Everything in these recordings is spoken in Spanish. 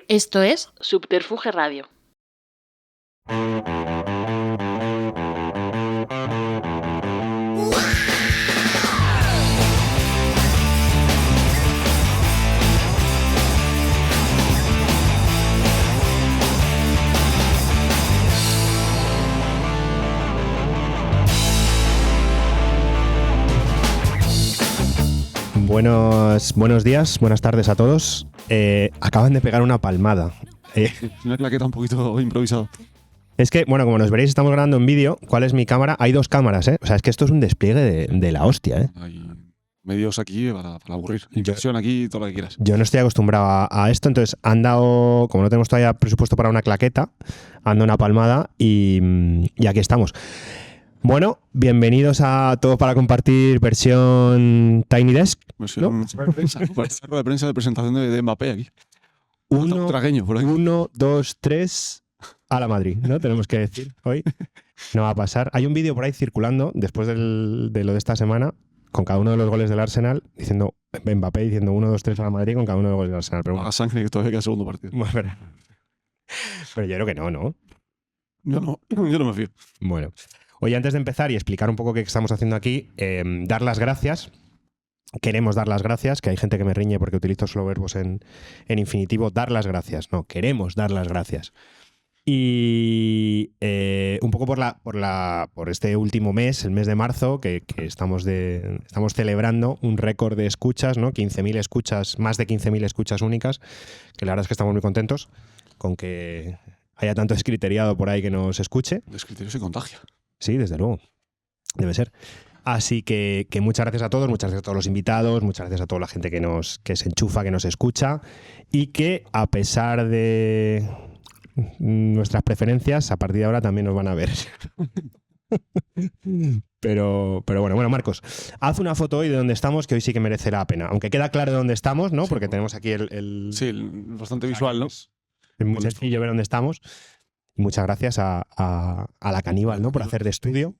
Esto es Subterfuge Radio. Buenos días, buenas tardes a todos. Acaban de pegar una palmada. Una claqueta un poquito improvisada. Es que, bueno, como nos veréis, estamos grabando en vídeo. ¿Cuál es mi cámara? Hay dos cámaras, ¿eh? O sea, es que esto es un despliegue de la hostia, ¿eh? Hay medios aquí para aburrir. Inversión aquí, todo lo que quieras. Yo no estoy acostumbrado a esto, entonces han dado, como no tenemos todavía presupuesto para una claqueta, han dado una palmada y aquí estamos. Bueno, bienvenidos a todos para compartir versión Tiny Desk. Versión de prensa de presentación de Mbappé aquí. Tragueño, por ahí. 1, 2, 3 a la Madrid, ¿no? Tenemos que decir hoy. No va a pasar. Hay un vídeo por ahí circulando después de lo de esta semana con cada uno de los goles del Arsenal diciendo Mbappé diciendo 1, 2, 3 a la Madrid con cada uno de los goles del Arsenal. Pero Haga sangre que todavía queda el segundo partido. Pero yo creo que no. Yo no me fío. Bueno. Oye, antes de empezar y explicar un poco qué estamos haciendo aquí, dar las gracias. Queremos dar las gracias, que hay gente que me riñe porque utilizo solo verbos en infinitivo. Dar las gracias. No, queremos dar las gracias. Y un poco por este último mes, el mes de marzo, que estamos celebrando un récord de escuchas, ¿no? 15.000 escuchas, más de 15.000 escuchas únicas, que la verdad es que estamos muy contentos con que haya tanto descriteriado por ahí que nos escuche. Descriterio se contagia. Sí, desde luego. Debe ser. Así que muchas gracias a todos, muchas gracias a todos los invitados, muchas gracias a toda la gente que se enchufa, que nos escucha y que a pesar de nuestras preferencias, a partir de ahora también nos van a ver. Pero bueno, Marcos, haz una foto hoy de donde estamos que hoy sí que merece la pena. Aunque queda claro de dónde estamos, ¿no? Porque tenemos aquí el... Sí, bastante visual, ¿no? Es muy sencillo ver dónde estamos. Muchas gracias a la Caníbal, ¿no? Por hacer de estudio.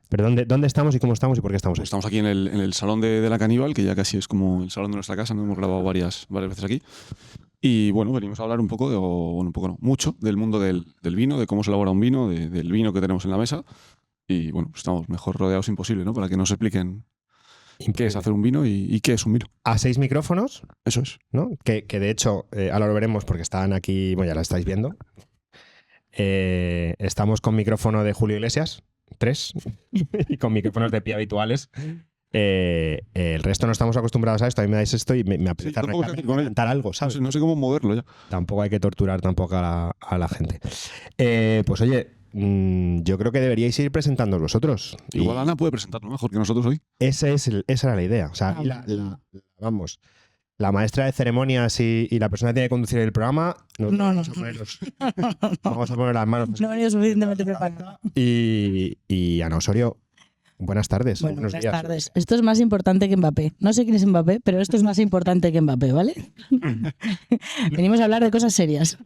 Pero ¿dónde estamos y cómo estamos y por qué estamos aquí? Estamos aquí en el salón de la Caníbal, que ya casi es como el salón de nuestra casa, nos hemos grabado varias veces aquí. Y bueno, venimos a hablar un poco, mucho del mundo del vino, de cómo se elabora un vino, del vino que tenemos en la mesa. Y bueno, pues estamos mejor rodeados imposible, ¿no? Para que nos expliquen qué es hacer un vino y qué es un vino. A 6 micrófonos. Eso es. ¿No? Que de hecho, ahora lo veremos porque están aquí, bueno, ya la estáis viendo. Estamos con micrófono de Julio Iglesias, 3, y con micrófonos de pie habituales. El resto no estamos acostumbrados a esto. A mí me dais esto y me apetece cantar algo, ¿sabes? No sé cómo moverlo ya. Tampoco hay que torturar tampoco a la gente. Pues oye, yo creo que deberíais ir presentándoos vosotros. Igual Ana puede presentarlo mejor que nosotros hoy. Esa era la idea. O sea, vamos... La maestra de ceremonias y la persona que tiene que conducir el programa. Vamos a poner las manos. No he venido suficientemente preparado. Y Ana Osorio, buenas tardes. Buenas tardes. Esto es más importante que Mbappé. No sé quién es Mbappé, pero esto es más importante que Mbappé, ¿vale? Venimos a hablar de cosas serias.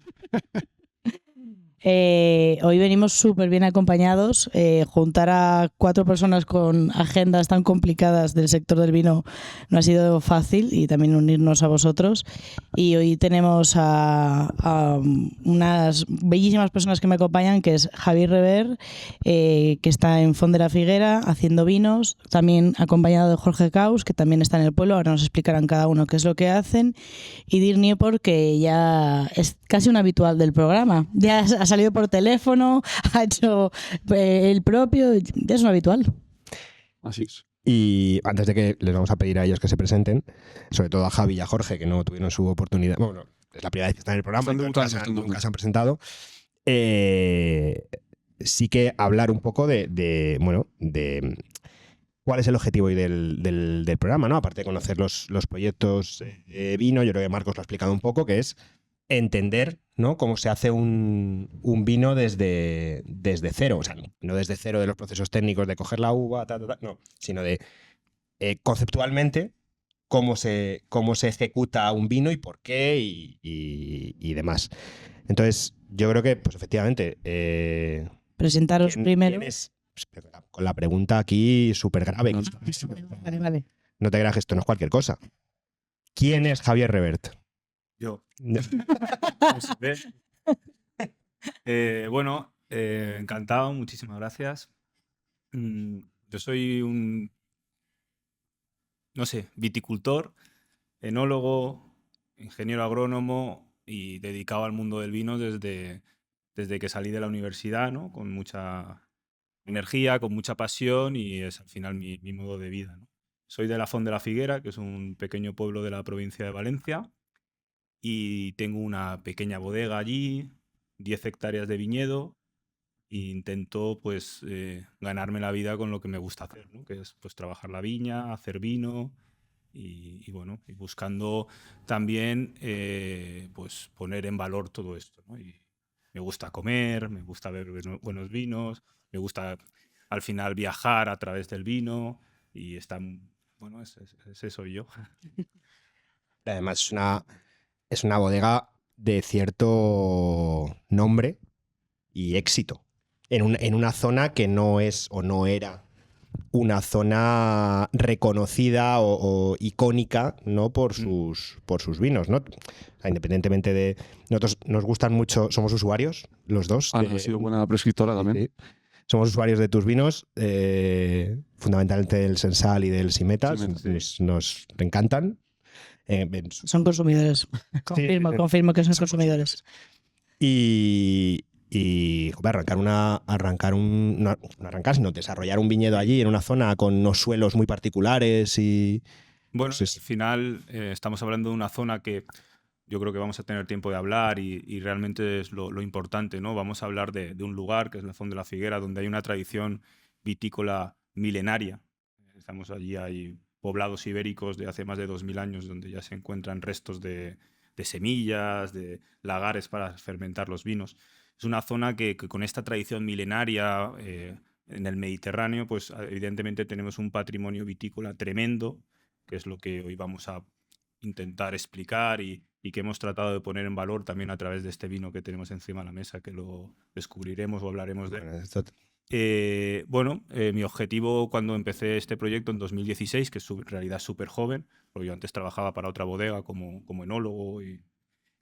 Hoy venimos súper bien acompañados. Juntar a 4 personas con agendas tan complicadas del sector del vino no ha sido fácil, y también unirnos a vosotros. Y hoy tenemos a unas bellísimas personas que me acompañan, que es Javier Rever, que está en Font de la Figuera haciendo vinos, también acompañado de Jorge Caus, que también está en el pueblo. Ahora nos explicarán cada uno qué es lo que hacen. Y Dir Nieuport, que ya es casi un habitual del programa. Ya ha salido por teléfono, ha hecho el propio, ya es un habitual. Así es. Y antes de que les vamos a pedir a ellos que se presenten, sobre todo a Javi y a Jorge, que no tuvieron su oportunidad, bueno, es la primera vez que están en el programa, nunca se han presentado, sí que hablar un poco de cuál es el objetivo hoy del programa, ¿no? Aparte de conocer los proyectos de vino, yo creo que Marcos lo ha explicado un poco, que es entender, ¿no?, cómo se hace un vino desde cero. O sea, no desde cero de los procesos técnicos de coger la uva, no, sino de conceptualmente cómo se ejecuta un vino y por qué y demás. Entonces, yo creo que, pues efectivamente... Presentaros primero. Con la pregunta aquí súper grave. Vale. No te creas que esto no es cualquier cosa. ¿Quién es Javier Revert? Yo. No. Pues, bueno, encantado, muchísimas gracias. Yo soy no sé, viticultor, enólogo, ingeniero agrónomo y dedicado al mundo del vino desde que salí de la universidad, ¿no? Con mucha energía, con mucha pasión y es al final mi modo de vida, ¿no? Soy de la Font de la Figuera, que es un pequeño pueblo de la provincia de Valencia, y tengo una pequeña bodega allí, 10 hectáreas de viñedo, e intento pues ganarme la vida con lo que me gusta hacer, ¿no? Que es pues trabajar la viña, hacer vino y bueno, y buscando también pues poner en valor todo esto, ¿no? Y me gusta comer, me gusta beber buenos vinos, me gusta al final viajar a través del vino y bueno, ese soy yo. Además, es una bodega de cierto nombre y éxito. En una zona que no es o no era una zona reconocida o icónica, ¿no? Por sus vinos, ¿no? O sea, independientemente de. Nosotros nos gustan mucho, somos usuarios, los dos. Ana ha sido buena prescriptora también. Sí. Somos usuarios de tus vinos, fundamentalmente del Sensal y del Simeta. Nos encantan. Son consumidores. Confirmo que son consumidores. Y joder, sino desarrollar un viñedo allí en una zona con unos suelos muy particulares y. Bueno, pues, al final estamos hablando de una zona que yo creo que vamos a tener tiempo de hablar y realmente es lo importante, ¿no? Vamos a hablar de un lugar que es la Font de la Figuera, donde hay una tradición vitícola milenaria. Estamos allí, hay poblados ibéricos de hace más de 2000 años donde ya se encuentran restos de semillas, de lagares para fermentar los vinos. Es una zona que con esta tradición milenaria en el Mediterráneo, pues evidentemente tenemos un patrimonio vitícola tremendo, que es lo que hoy vamos a intentar explicar y que hemos tratado de poner en valor también a través de este vino que tenemos encima de la mesa, que lo descubriremos o hablaremos de él. Mi objetivo cuando empecé este proyecto en 2016, que es en realidad súper joven, porque yo antes trabajaba para otra bodega como enólogo,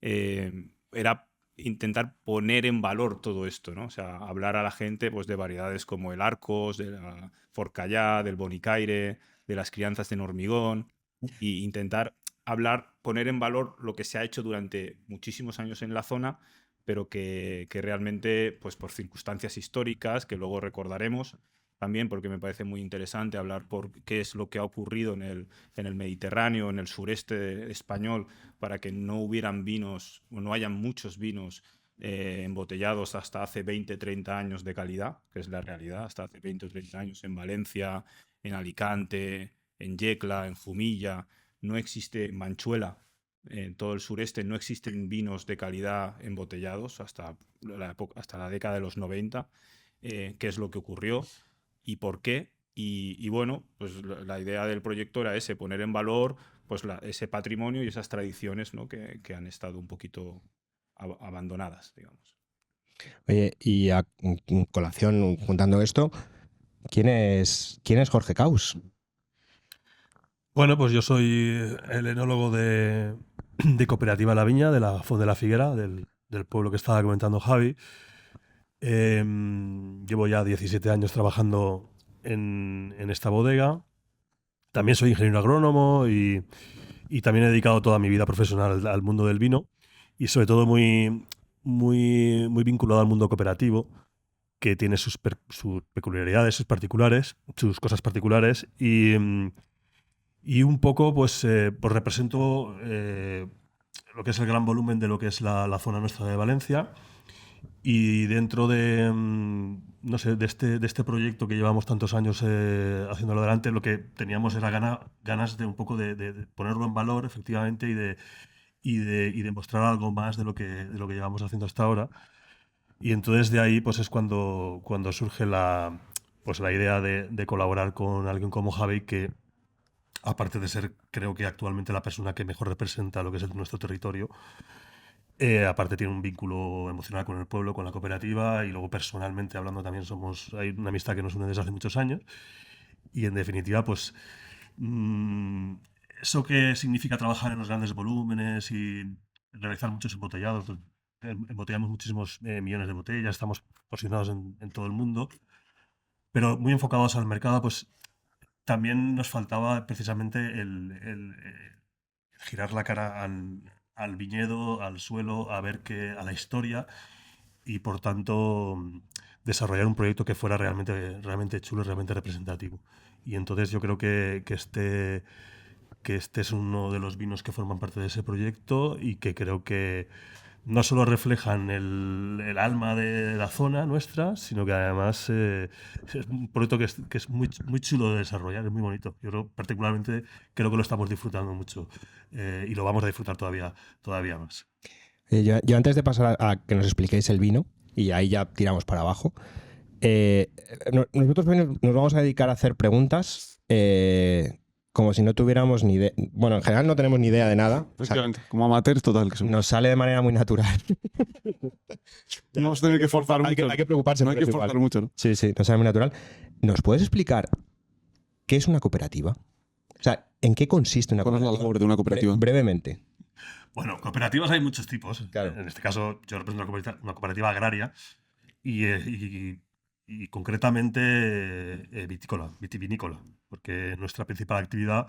era intentar poner en valor todo esto, ¿no? O sea, hablar a la gente pues, de variedades como el Arcos, de la Forcallá, del Bonicaire, de las crianzas de Normigón, e intentar poner en valor lo que se ha hecho durante muchísimos años en la zona, pero que realmente, pues por circunstancias históricas, que luego recordaremos, también porque me parece muy interesante hablar por qué es lo que ha ocurrido en el Mediterráneo, en el sureste español, para que no hubieran vinos, o no hayan muchos vinos embotellados hasta hace 20, 30 años de calidad, que es la realidad, hasta hace 20 o 30 años en Valencia, en Alicante, en Yecla, en Jumilla, no existe Manchuela. En todo el sureste no existen vinos de calidad embotellados hasta la década de los 90. ¿Qué es lo que ocurrió y por qué? Y bueno, pues la idea del proyecto era poner en valor pues ese patrimonio y esas tradiciones, ¿no? que han estado un poquito abandonadas, digamos. Oye, y a colación, juntando esto, ¿quién es Jorge Caus? Bueno, pues yo soy el enólogo de Cooperativa La Viña, de la Font de la Figuera, del pueblo que estaba comentando Javi. Llevo ya 17 años trabajando en esta bodega. También soy ingeniero agrónomo y también he dedicado toda mi vida profesional al mundo del vino y sobre todo muy vinculado al mundo cooperativo, que tiene sus peculiaridades, sus particulares, sus cosas particulares y un poco pues represento lo que es el gran volumen de lo que es la zona nuestra de Valencia. Y dentro de, no sé, de este proyecto que llevamos tantos años haciéndolo adelante, lo que teníamos era ganas de un poco de ponerlo en valor, efectivamente, y de mostrar algo más de lo que llevamos haciendo hasta ahora. Y entonces de ahí pues es cuando surge la idea de colaborar con alguien como Javi, que aparte de ser, creo que actualmente la persona que mejor representa lo que es nuestro territorio, aparte tiene un vínculo emocional con el pueblo, con la cooperativa, y luego personalmente hablando también hay una amistad que nos une desde hace muchos años. Y en definitiva, pues eso que significa trabajar en los grandes volúmenes y realizar muchos embotellados. Embotellamos muchísimos millones de botellas, estamos posicionados en todo el mundo, pero muy enfocados al mercado, pues también nos faltaba precisamente el girar la cara al viñedo, al suelo, a la historia y por tanto desarrollar un proyecto que fuera realmente chulo y realmente representativo. Y entonces yo creo que este es uno de los vinos que forman parte de ese proyecto y que creo que no solo reflejan el alma de la zona nuestra, sino que además es un proyecto que es muy chulo de desarrollar, es muy bonito. Yo particularmente creo que lo estamos disfrutando mucho y lo vamos a disfrutar todavía más. Yo antes de pasar a que nos expliquéis el vino, y ahí ya tiramos para abajo, nosotros nos vamos a dedicar a hacer preguntas como si no tuviéramos ni idea. Bueno, en general no tenemos ni idea de nada. Efectivamente, como amateurs total que somos. Nos sale de manera muy natural. No vamos a tener que forzar mucho. Hay que preocuparse. No hay que forzar mucho, ¿no? Sí, nos sale muy natural. ¿Nos puedes explicar qué es una cooperativa? O sea, ¿en qué consiste una ¿Cuál es la cooperativa? labor de una cooperativa? Brevemente. Bueno, cooperativas hay muchos tipos. Claro. En este caso, yo represento una cooperativa agraria y concretamente vitivinícola, porque nuestra principal actividad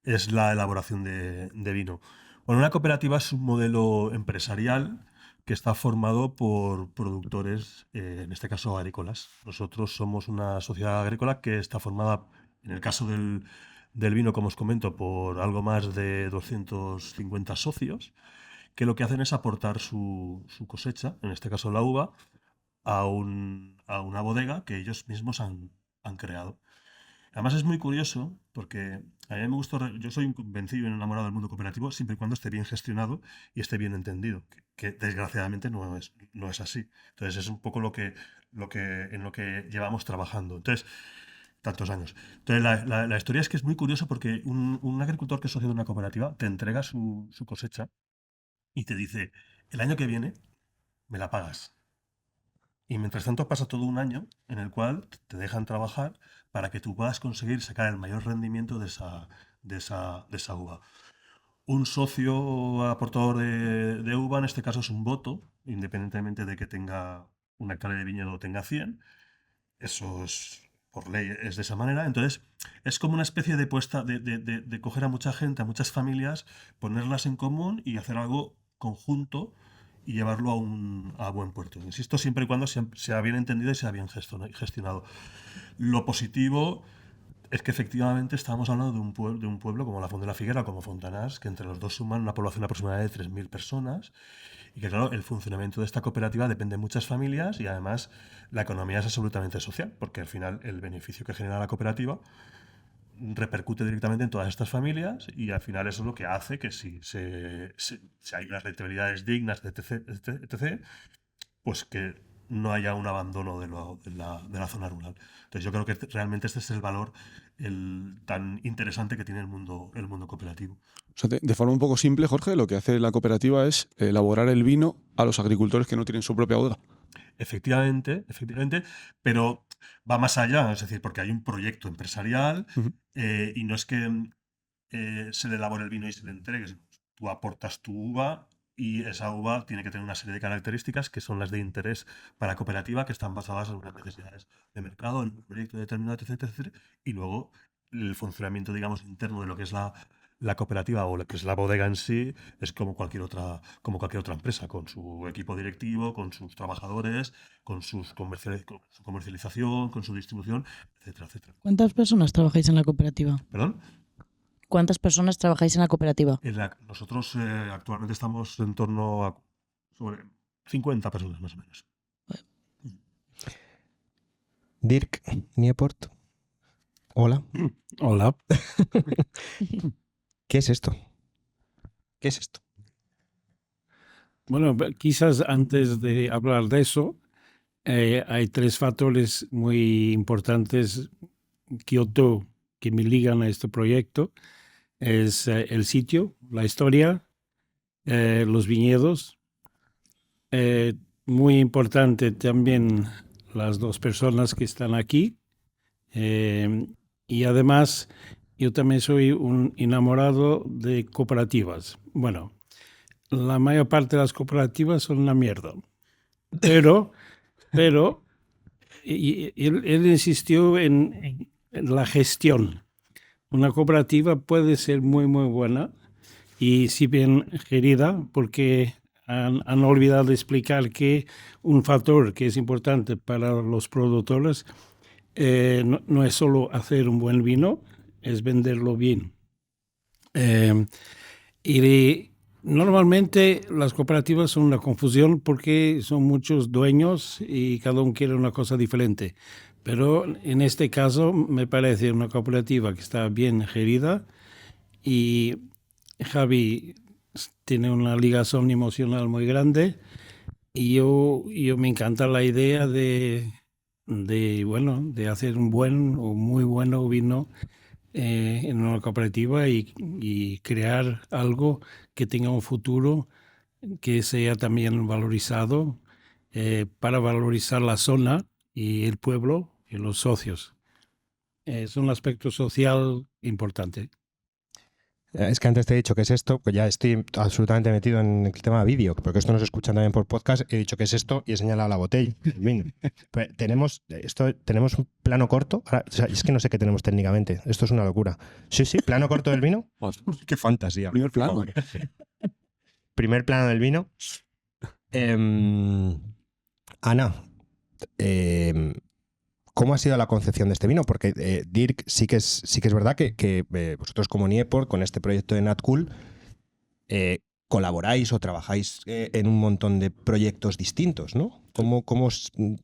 es la elaboración de vino. Bueno, una cooperativa es un modelo empresarial que está formado por productores, en este caso agrícolas. Nosotros somos una sociedad agrícola que está formada, en el caso del vino, como os comento, por algo más de 250 socios, que lo que hacen es aportar su cosecha, en este caso la uva, a una bodega que ellos mismos han creado. Además es muy curioso porque a mí me gusta, yo soy un convencido y enamorado del mundo cooperativo siempre y cuando esté bien gestionado y esté bien entendido, que desgraciadamente no es así. Entonces es un poco en lo que llevamos trabajando. Entonces, tantos años. Entonces la historia es que es muy curioso porque un agricultor que es socio de una cooperativa te entrega su cosecha y te dice, el año que viene me la pagas. Y mientras tanto pasa todo un año en el cual te dejan trabajar para que tú puedas conseguir sacar el mayor rendimiento de esa uva. Un socio aportador de uva, en este caso es un voto, independientemente de que tenga una hectárea de viñedo o tenga 100. Eso es, por ley es de esa manera. Entonces, es como una especie de puesta de coger a mucha gente, a muchas familias, ponerlas en común y hacer algo conjunto y llevarlo a buen puerto. Insisto, siempre y cuando sea bien entendido y sea bien gestionado. Lo positivo es que efectivamente estamos hablando de un pueblo como la Font de la Figuera o como Fontanars, que entre los dos suman una población aproximada de 3.000 personas y que, claro, el funcionamiento de esta cooperativa depende de muchas familias y además la economía es absolutamente social, porque al final el beneficio que genera la cooperativa repercute directamente en todas estas familias y al final eso es lo que hace que si hay unas rentabilidades dignas, etc., pues que no haya un abandono de la zona rural. Entonces yo creo que realmente este es el valor tan interesante que tiene el mundo cooperativo. O sea, de forma un poco simple, Jorge, lo que hace la cooperativa es elaborar el vino a los agricultores que no tienen su propia bodega. Efectivamente, pero va más allá, es decir, porque hay un proyecto empresarial y no es que se le elabore el vino y se le entregue. Tú aportas tu uva y esa uva tiene que tener una serie de características que son las de interés para la cooperativa, que están basadas en unas necesidades de mercado, en un proyecto determinado, etc. Y luego el funcionamiento, digamos, interno de lo que es la cooperativa o lo que es la bodega en sí es como cualquier otra empresa, con su equipo directivo, con sus trabajadores, con su comercialización, con su distribución, etcétera. ¿Cuántas personas trabajáis en la cooperativa? ¿Perdón? ¿Cuántas personas trabajáis en la cooperativa? Nosotros actualmente estamos en torno a sobre 50 personas más o menos. Dirk Nieport. Hola. Hola. ¿Qué es esto? ¿Qué es esto? Bueno, quizás antes de hablar de eso, hay 3 factores muy importantes que me ligan a este proyecto. Es el sitio, la historia, los viñedos. Muy importante también las 2 personas que están aquí. Y además, yo también soy un enamorado de cooperativas. Bueno, la mayor parte de las cooperativas son una mierda. Pero él insistió en la gestión. Una cooperativa puede ser muy, muy buena y si bien gerida, porque han olvidado de explicar que un factor que es importante para los productores no es solo hacer un buen vino, es venderlo bien. Y normalmente las cooperativas son una confusión porque son muchos dueños y cada uno quiere una cosa diferente. Pero en este caso me parece una cooperativa que está bien gerida y Javi tiene una ligación emocional muy grande y yo me encanta la idea de hacer un buen o muy bueno vino en una cooperativa y crear algo que tenga un futuro que sea también valorizado para valorizar la zona y el pueblo y los socios. Es un aspecto social importante. Es que antes te he dicho que es esto, pues ya estoy absolutamente metido en el tema vídeo, porque esto nos escuchan también por podcast. He dicho que es esto y he señalado la botella. Pues tenemos un plano corto. Ahora, o sea, es que no sé qué tenemos técnicamente. Esto es una locura. Sí, plano corto del vino. Qué fantasía. Primer plano. Primer plano del vino. Ana, ¿cómo ha sido la concepción de este vino? Porque Dirk, sí que es verdad que vosotros como Nieport, con este proyecto de NatCool, colaboráis o trabajáis en un montón de proyectos distintos, ¿no? ¿Cómo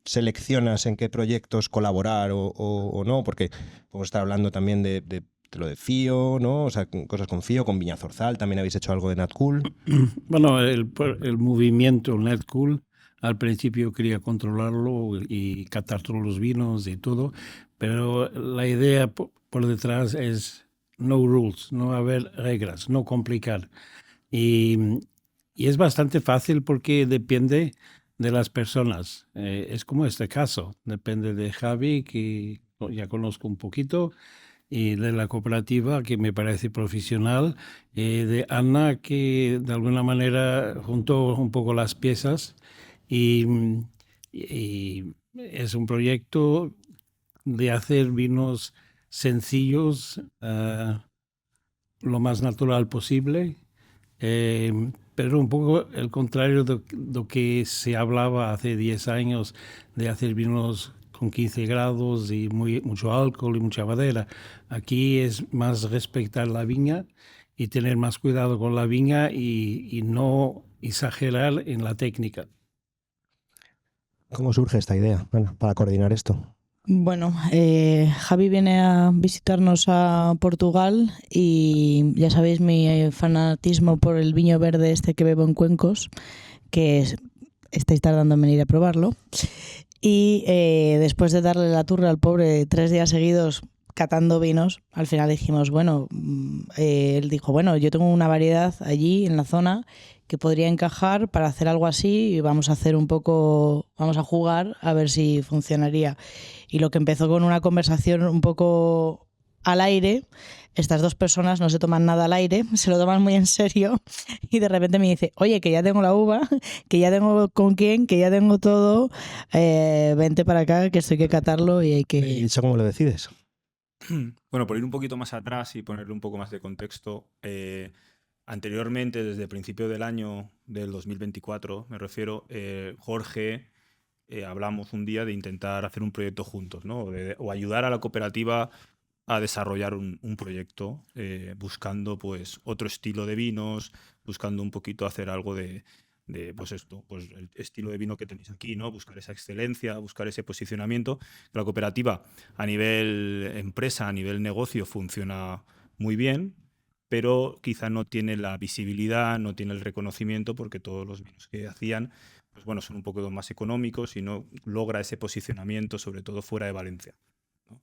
seleccionas en qué proyectos colaborar o no? Porque podemos estar hablando también de lo de FIO, ¿no? O sea, cosas con FIO, con Viña Zorzal, también habéis hecho algo de NatCool. Bueno, el movimiento NatCool al principio quería controlarlo y catar todos los vinos y todo, pero la idea por detrás es no rules, no haber reglas, no complicar. Y es bastante fácil porque depende de las personas. Es como este caso, depende de Javi, que ya conozco un poquito, y de la cooperativa, que me parece profesional, de Ana, que de alguna manera juntó un poco las piezas. Y es un proyecto de hacer vinos sencillos, lo más natural posible, pero un poco el contrario de lo que se hablaba hace 10 años de hacer vinos con 15 grados y mucho alcohol y mucha madera. Aquí es más respetar la viña y tener más cuidado con la viña y no exagerar en la técnica. ¿Cómo surge esta idea, Ana, para coordinar esto? Bueno, Javi viene a visitarnos a Portugal y ya sabéis mi fanatismo por el viño verde este que bebo en Cuencos, que estáis tardando en venir a probarlo. Y después de darle la turra al pobre 3 días seguidos catando vinos, al final dijimos, bueno, él dijo, bueno, yo tengo una variedad allí en la zona que podría encajar para hacer algo así y vamos a jugar a ver si funcionaría. Y lo que empezó con una conversación un poco al aire, estas dos personas no se toman nada al aire, se lo toman muy en serio y de repente me dice, oye, que ya tengo la uva, que ya tengo con quién, que ya tengo todo, vente para acá, que esto hay que catarlo y hay que... ¿Y eso cómo lo decides? Bueno, por ir un poquito más atrás y ponerle un poco más de contexto, anteriormente, desde el principio del año del 2024, me refiero, Jorge, hablamos un día de intentar hacer un proyecto juntos, ¿no? O ayudar a la cooperativa a desarrollar un proyecto, buscando pues otro estilo de vinos, buscando un poquito hacer algo de pues esto, pues el estilo de vino que tenéis aquí, ¿no? Buscar esa excelencia, buscar ese posicionamiento. La cooperativa a nivel empresa, a nivel negocio funciona muy bien, pero quizá no tiene la visibilidad, no tiene el reconocimiento, porque todos los vinos que hacían pues bueno, son un poco más económicos y no logra ese posicionamiento, sobre todo fuera de Valencia, ¿no?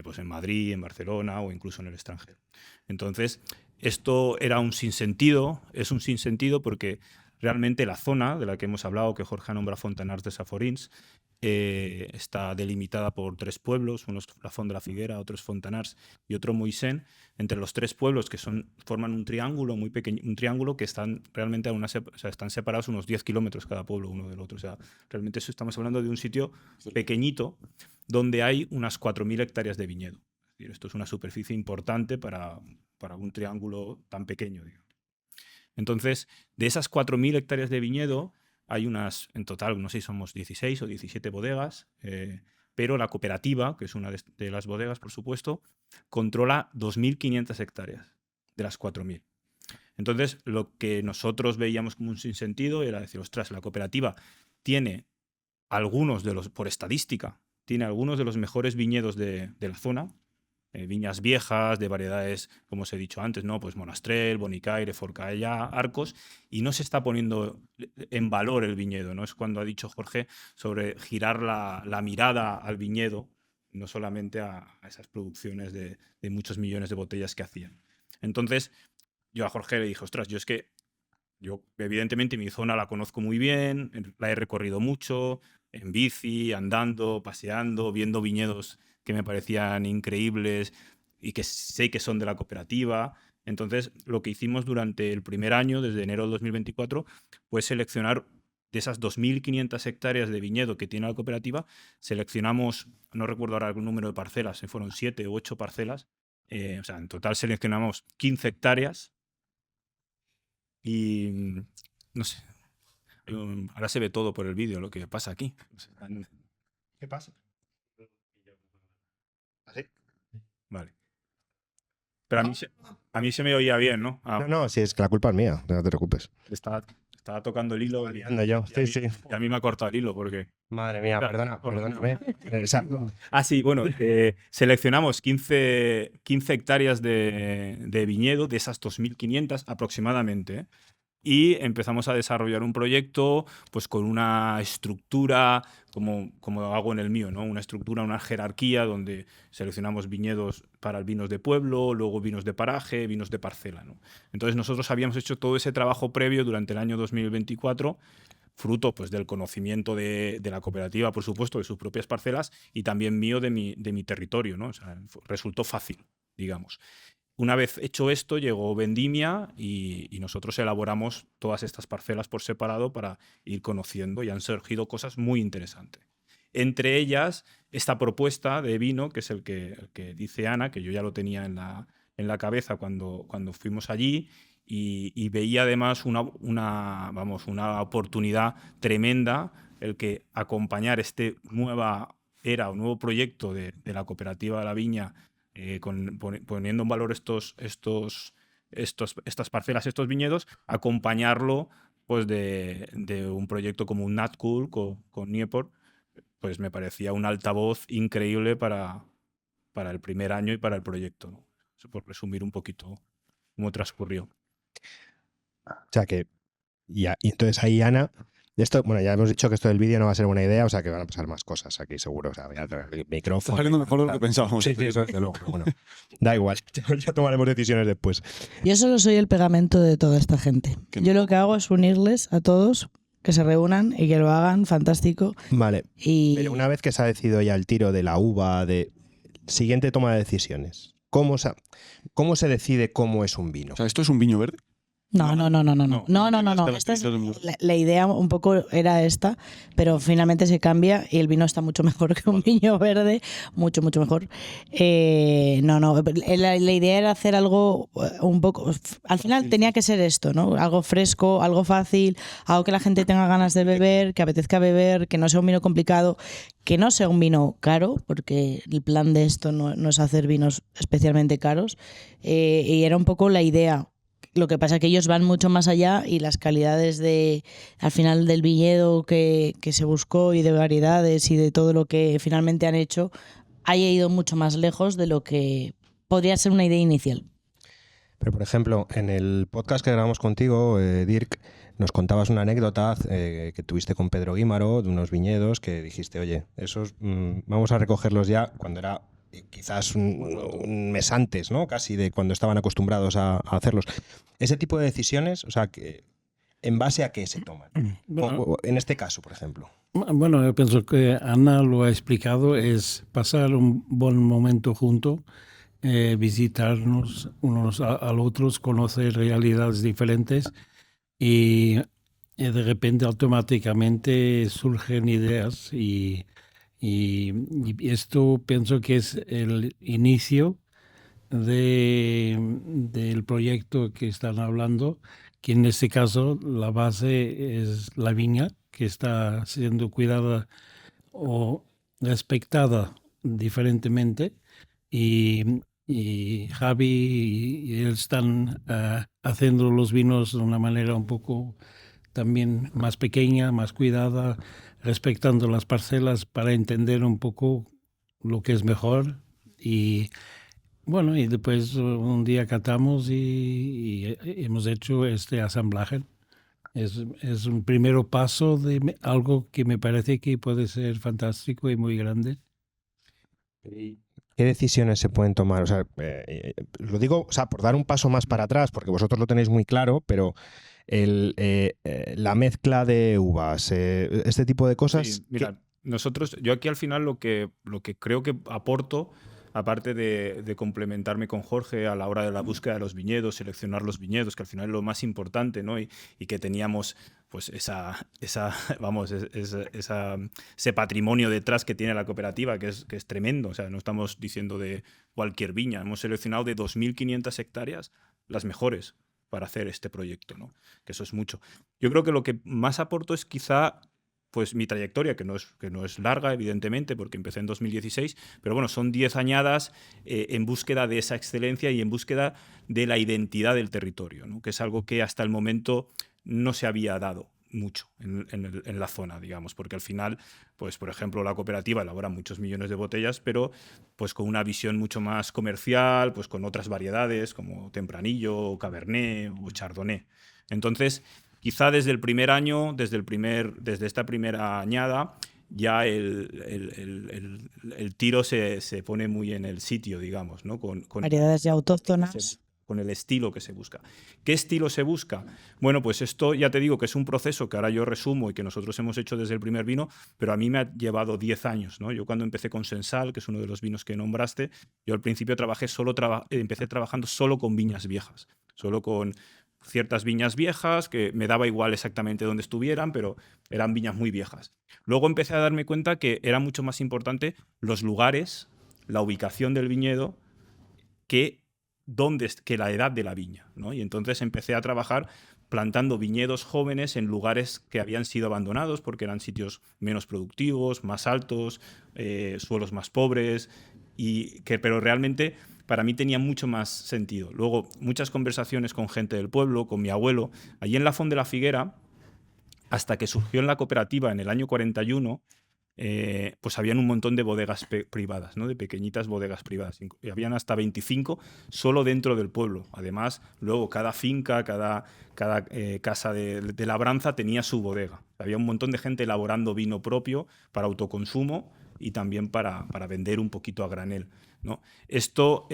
Pues en Madrid, en Barcelona o incluso en el extranjero. Entonces, esto era un sinsentido, es un sinsentido porque realmente la zona de la que hemos hablado, que Jorge nombra Fontanars de Saforins, está delimitada por 3 pueblos, uno es la Font de la Figuera, otro es Fontanars y otro Moixent. Entre los 3 pueblos, que forman un triángulo muy pequeño, un triángulo que están realmente están separados unos 10 kilómetros cada pueblo uno del otro. O sea, realmente estamos hablando de un sitio pequeñito donde hay unas 4.000 hectáreas de viñedo. Es decir, esto es una superficie importante para un triángulo tan pequeño, digamos. Entonces, de esas 4.000 hectáreas de viñedo, hay en total, no sé si somos 16 o 17 bodegas, pero la cooperativa, que es una de las bodegas, por supuesto, controla 2.500 hectáreas de las 4.000. Entonces, lo que nosotros veíamos como un sinsentido era decir, ostras, la cooperativa tiene por estadística, tiene algunos de los mejores viñedos de la zona, viñas viejas, de variedades, como os he dicho antes, ¿no? Pues Monastrell, Bonicaire, Forcalla, Arcos, y no se está poniendo en valor el viñedo, ¿no? Es cuando ha dicho Jorge sobre girar la mirada al viñedo, no solamente a esas producciones de muchos millones de botellas que hacían. Entonces, yo a Jorge le dije, ostras, yo evidentemente mi zona la conozco muy bien, la he recorrido mucho, en bici, andando, paseando, viendo viñedos que me parecían increíbles y que sé que son de la cooperativa. Entonces, lo que hicimos durante el primer año, desde enero de 2024, fue seleccionar de esas 2.500 hectáreas de viñedo que tiene la cooperativa, seleccionamos, no recuerdo ahora el número de parcelas, fueron 7 u 8 parcelas, o sea, en total seleccionamos 15 hectáreas y no sé, ahora se ve todo por el vídeo lo que pasa aquí. ¿Qué pasa? ¿Así? Vale. Pero a mí se me oía bien, ¿no? No, si es que la culpa es mía, no te preocupes. Estaba tocando el hilo. Ando yo, sí. Y a mí me ha cortado el hilo porque... Madre mía, perdóname. Sí, bueno, seleccionamos 15 hectáreas de viñedo, de esas 2.500 aproximadamente, ¿eh? Y empezamos a desarrollar un proyecto pues con una estructura, como hago en el mío, ¿no? Una estructura, una jerarquía donde seleccionamos viñedos para vinos de pueblo, luego vinos de paraje, vinos de parcela, ¿no? Entonces nosotros habíamos hecho todo ese trabajo previo durante el año 2024, fruto pues, del conocimiento de la cooperativa, por supuesto, de sus propias parcelas y también mío de mi territorio, ¿no? O sea, resultó fácil, digamos. Una vez hecho esto, llegó Vendimia y nosotros elaboramos todas estas parcelas por separado para ir conociendo y han surgido cosas muy interesantes. Entre ellas, esta propuesta de vino, que es el que dice Ana, que yo ya lo tenía en la cabeza cuando fuimos allí y veía además una oportunidad tremenda el que acompañar este nueva era o nuevo proyecto de la cooperativa de la viña poniendo en valor estas parcelas, estos viñedos, acompañarlo pues de un proyecto como un Natcool con Niepor, pues me parecía un altavoz increíble para el primer año y para el proyecto, ¿no? Eso por resumir un poquito cómo transcurrió. O sea que, y entonces ahí Ana... Esto, bueno, ya hemos dicho que esto del vídeo no va a ser buena idea, o sea que van a pasar más cosas aquí, seguro. O sea, voy a traer el micrófono. Está saliendo mejor de lo que pensábamos. Sí, eso desde luego. Bueno, da igual, ya tomaremos decisiones después. Yo solo soy el pegamento de toda esta gente. Yo lo que hago es unirles a todos, que se reúnan y que lo hagan fantástico. Vale, pero una vez que se ha decidido ya el tiro de la uva, de siguiente toma de decisiones, ¿cómo se decide cómo es un vino? O sea, ¿esto es un viño verde? No. Esta es la idea un poco era esta, pero finalmente se cambia y el vino está mucho mejor que un viño verde, mucho mejor. La idea era hacer algo un poco, al final tenía que ser esto, ¿no? Algo fresco, algo fácil, algo que la gente tenga ganas de beber, que apetezca beber, que no sea un vino complicado, que no sea un vino caro, porque el plan de esto no es hacer vinos especialmente caros, y era un poco la idea. Lo que pasa es que ellos van mucho más allá y las calidades al final del viñedo que se buscó y de variedades y de todo lo que finalmente han hecho haya ido mucho más lejos de lo que podría ser una idea inicial. Pero, por ejemplo, en el podcast que grabamos contigo, Dirk, nos contabas una anécdota que tuviste con Pedro Guímaro de unos viñedos que dijiste, oye, esos vamos a recogerlos ya cuando era... quizás un mes antes, ¿no? Casi de cuando estaban acostumbrados a hacerlos. Ese tipo de decisiones, o sea, que ¿en base a qué se toman? Bueno, en este caso, por ejemplo. Bueno, yo pienso que Ana lo ha explicado, es pasar un buen momento juntos, visitarnos unos al otros, conocer realidades diferentes y de repente automáticamente surgen ideas y esto pienso que es el inicio del proyecto que están hablando, que en este caso la base es la viña, que está siendo cuidada o respectada diferentemente. Y, y Javi y él están haciendo los vinos de una manera un poco también más pequeña, más cuidada, respetando las parcelas para entender un poco lo que es mejor. Y bueno, y después un día catamos y hemos hecho este asamblaje. Es un primer paso de algo que me parece que puede ser fantástico y muy grande. ¿Qué decisiones se pueden tomar? O sea, lo digo, o sea, por dar un paso más para atrás, porque vosotros lo tenéis muy claro, pero la mezcla de uvas, este tipo de cosas. Sí, mira, nosotros, yo aquí al final lo que creo que aporto, aparte de complementarme con Jorge a la hora de la búsqueda de los viñedos, seleccionar los viñedos, que al final es lo más importante, ¿no? Y que teníamos pues vamos, ese patrimonio detrás que tiene la cooperativa, que es tremendo. O sea, no estamos diciendo de cualquier viña. Hemos seleccionado de 2.500 hectáreas las mejores para hacer este proyecto, ¿no? Que eso es mucho. Yo creo que lo que más aporto es quizá pues mi trayectoria, que no es larga, evidentemente, porque empecé en 2016, pero bueno, son 10 añadas en búsqueda de esa excelencia y en búsqueda de la identidad del territorio, ¿no? Que es algo que hasta el momento no se había dado mucho en la zona, digamos, porque al final, pues por ejemplo, la cooperativa elabora muchos millones de botellas, pero pues con una visión mucho más comercial, pues con otras variedades como Tempranillo, o Cabernet o Chardonnay. Entonces, quizá desde el primer año, desde esta primera añada, ya el tiro se pone muy en el sitio, digamos, ¿no? Con Variedades ya autóctonas. con el estilo que se busca. ¿Qué estilo se busca? Bueno, pues esto ya te digo que es un proceso que ahora yo resumo y que nosotros hemos hecho desde el primer vino, pero a mí me ha llevado 10 años, ¿no? Yo cuando empecé con Sensal, que es uno de los vinos que nombraste, yo al principio empecé trabajando solo con viñas viejas, solo con ciertas viñas viejas, que me daba igual exactamente dónde estuvieran, pero eran viñas muy viejas. Luego empecé a darme cuenta que era mucho más importante los lugares, la ubicación del viñedo, que la edad de la viña, ¿no? Y entonces empecé a trabajar plantando viñedos jóvenes en lugares que habían sido abandonados porque eran sitios menos productivos, más altos, suelos más pobres, pero realmente para mí tenía mucho más sentido. Luego, muchas conversaciones con gente del pueblo, con mi abuelo. Allí en la Font de la Figuera, hasta que surgió en la cooperativa en el año 41, pues habían un montón de bodegas privadas, ¿no? De pequeñitas bodegas privadas. Y habían hasta 25 solo dentro del pueblo. Además, luego cada finca, cada casa de labranza tenía su bodega. Había un montón de gente elaborando vino propio para autoconsumo y también para vender un poquito a granel, ¿no? Esto,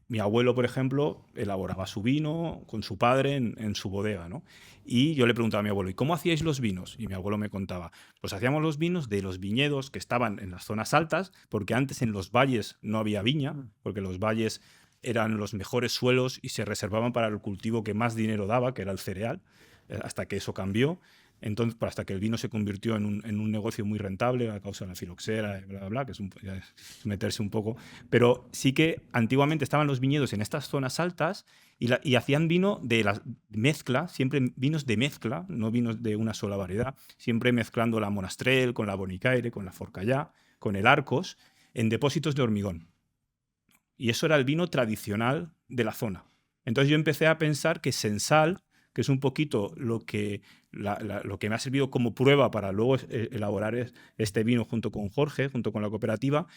mi abuelo, por ejemplo, elaboraba su vino con su padre en su bodega, ¿no? Y yo le preguntaba a mi abuelo, ¿y cómo hacíais los vinos? Y mi abuelo me contaba, pues hacíamos los vinos de los viñedos que estaban en las zonas altas, porque antes en los valles no había viña, porque los valles eran los mejores suelos y se reservaban para el cultivo que más dinero daba, que era el cereal, hasta que eso cambió. Entonces, hasta que el vino se convirtió en un negocio muy rentable a causa de la filoxera, bla, bla, bla, que es meterse un poco. Pero sí que antiguamente estaban los viñedos en estas zonas altas y hacían vino de la mezcla, siempre vinos de mezcla, no vinos de una sola variedad, siempre mezclando la Monastrell con la Bonicaire, con la Forcallá, con el Arcos, en depósitos de hormigón. Y eso era el vino tradicional de la zona. Entonces yo empecé a pensar que Sensal, que es un poquito lo que me ha servido como prueba para luego elaborar este vino junto con Jorge, junto con la cooperativa,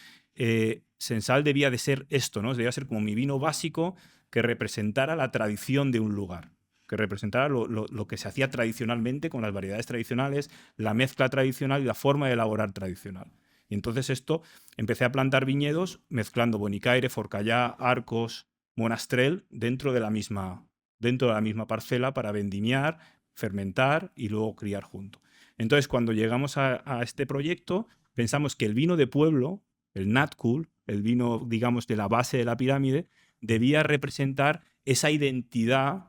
Sensal debía de ser esto, ¿no? Debía ser como mi vino básico que representara la tradición de un lugar, que representara lo que se hacía tradicionalmente con las variedades tradicionales, la mezcla tradicional y la forma de elaborar tradicional. Y entonces empecé a plantar viñedos mezclando Bonicaire, Forcallá, Arcos, Monastrell dentro de la misma parcela para vendimiar, fermentar y luego criar junto. Entonces, cuando llegamos a este proyecto, pensamos que el vino de pueblo, el Nat Cool, el vino, digamos, de la base de la pirámide, debía representar esa identidad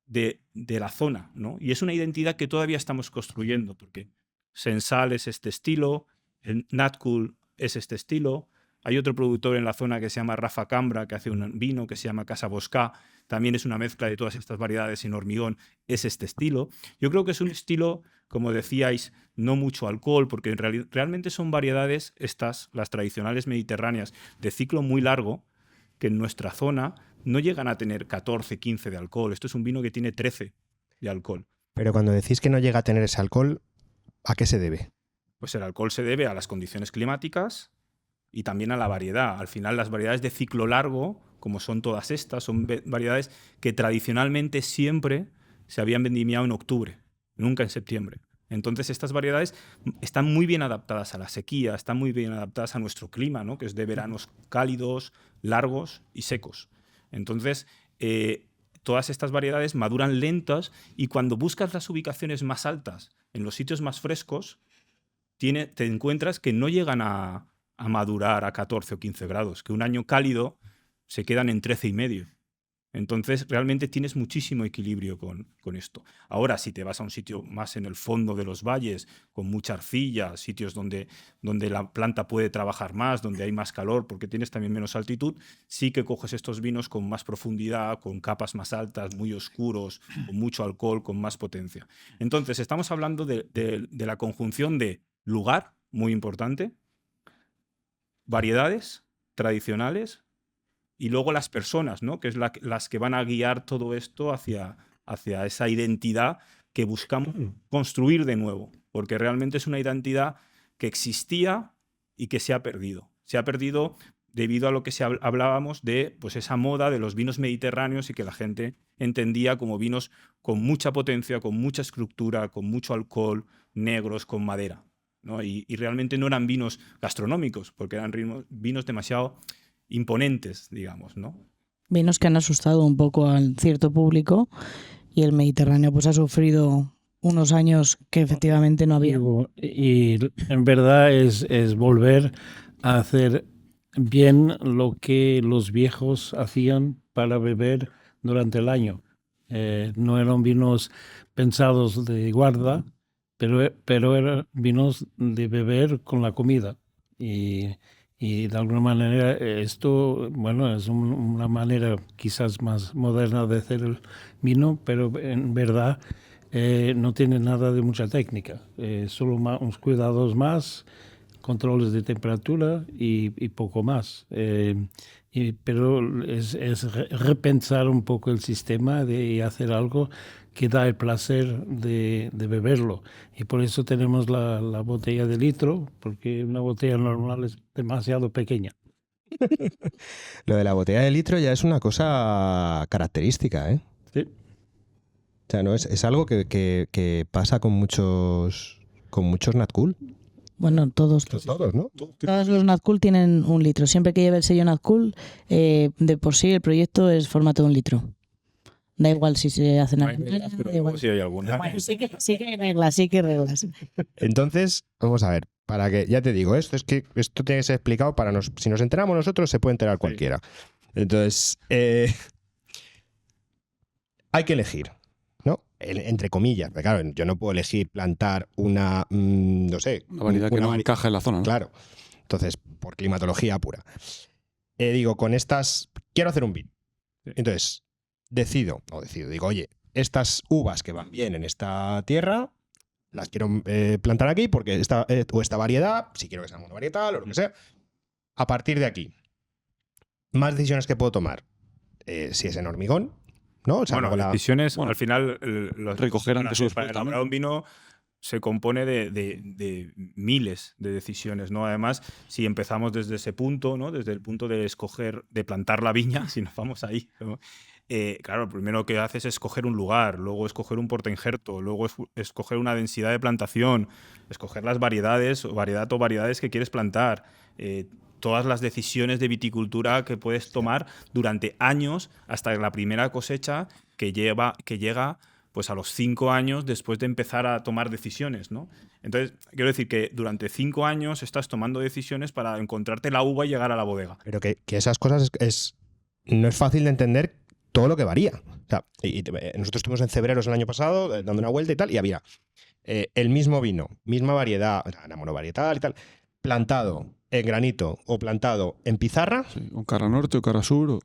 de la zona, ¿no? Y es una identidad que todavía estamos construyendo, porque Sensal es este estilo, el Nat Cool es este estilo. Hay otro productor en la zona que se llama Rafa Cambra, que hace un vino que se llama Casa Boscá. También es una mezcla de todas estas variedades en hormigón. Es este estilo. Yo creo que es un estilo, como decíais, no mucho alcohol, porque realmente son variedades estas, las tradicionales mediterráneas, de ciclo muy largo, que en nuestra zona no llegan a tener 14, 15 de alcohol. Esto es un vino que tiene 13 de alcohol. Pero cuando decís que no llega a tener ese alcohol, ¿a qué se debe? Pues el alcohol se debe a las condiciones climáticas y también a la variedad. Al final, las variedades de ciclo largo, como son todas estas, son variedades que tradicionalmente siempre se habían vendimiado en octubre, nunca en septiembre. Entonces, estas variedades están muy bien adaptadas a la sequía, están muy bien adaptadas a nuestro clima, ¿no? Que es de veranos cálidos, largos y secos. Entonces, todas estas variedades maduran lentas y cuando buscas las ubicaciones más altas, en los sitios más frescos, te encuentras que no llegan a madurar a 14 o 15 grados, que un año cálido se quedan en 13,5. Entonces, realmente tienes muchísimo equilibrio con esto. Ahora, si te vas a un sitio más en el fondo de los valles, con mucha arcilla, sitios donde la planta puede trabajar más, donde hay más calor, porque tienes también menos altitud, sí que coges estos vinos con más profundidad, con capas más altas, muy oscuros, con mucho alcohol, con más potencia. Entonces, estamos hablando de la conjunción de lugar, muy importante, variedades tradicionales, y luego las personas, ¿no? Que es las que van a guiar todo esto hacia esa identidad que buscamos construir de nuevo, porque realmente es una identidad que existía y que se ha perdido. Se ha perdido debido a lo que hablábamos de pues, esa moda de los vinos mediterráneos y que la gente entendía como vinos con mucha potencia, con mucha estructura, con mucho alcohol, negros, con madera, ¿no? Y realmente no eran vinos gastronómicos, porque eran vinos demasiado imponentes, digamos, ¿no? Vinos que han asustado un poco al cierto público y el Mediterráneo pues ha sufrido unos años que efectivamente no había. Y en verdad es volver a hacer bien lo que los viejos hacían para beber durante el año. No eran vinos pensados de guarda, pero eran vinos de beber con la comida. Y de alguna manera esto, bueno, es una manera quizás más moderna de hacer el vino, pero en verdad no tiene nada de mucha técnica. Solo unos cuidados más, controles de temperatura y poco más. Pero es repensar un poco el sistema y hacer algo que da el placer de beberlo. Y por eso tenemos la botella de litro, porque una botella normal es demasiado pequeña. Lo de la botella de litro ya es una cosa característica, ¿eh? Sí. O sea, no es algo que pasa con muchos Nat Cool. Bueno, todos, ¿no? Todos los Nat Cool tienen 1 litro. Siempre que lleve el sello Nat Cool, de por sí el proyecto es formato de 1 litro. Da igual si se hacen No hay medidas, pero luego sí hay alguna. Bueno, sí que hay reglas, Entonces, vamos a ver, para que, ya te digo, esto tiene que ser explicado si nos enteramos nosotros, se puede enterar cualquiera. Entonces, hay que elegir, ¿no? Entre comillas, porque claro, yo no puedo elegir plantar una, no sé... Una variedad que no encaja en la zona, ¿no? Claro. Entonces, por climatología pura. Digo, con estas, quiero hacer un vino. Entonces, digo, oye, estas uvas que van bien en esta tierra, las quiero plantar aquí porque esta variedad, si quiero que sea monovarietal o lo que sea, a partir de aquí, más decisiones que puedo tomar, si es en hormigón, ¿no? O sea, bueno, decisiones, al final, recoger antes su para elaborar un vino se compone de miles de decisiones, ¿no? Además, si empezamos desde ese punto, ¿no? Desde el punto de escoger, de plantar la viña, si nos vamos ahí, ¿no? Claro, lo primero que haces es escoger un lugar, luego escoger un portainjerto, luego escoger una densidad de plantación, escoger las variedades o variedades que quieres plantar, todas las decisiones de viticultura que puedes tomar durante años hasta la primera cosecha que llega pues a los 5 años después de empezar a tomar decisiones, ¿no? Entonces, quiero decir que durante 5 años estás tomando decisiones para encontrarte la uva y llegar a la bodega. Pero que esas cosas no es fácil de entender todo lo que varía. O sea, nosotros estuvimos en Cebreros el año pasado dando una vuelta y tal, y había el mismo vino, misma variedad, era monovarietal y tal, plantado en granito o plantado en pizarra, Sí, o Carra Norte o Carra Sur, o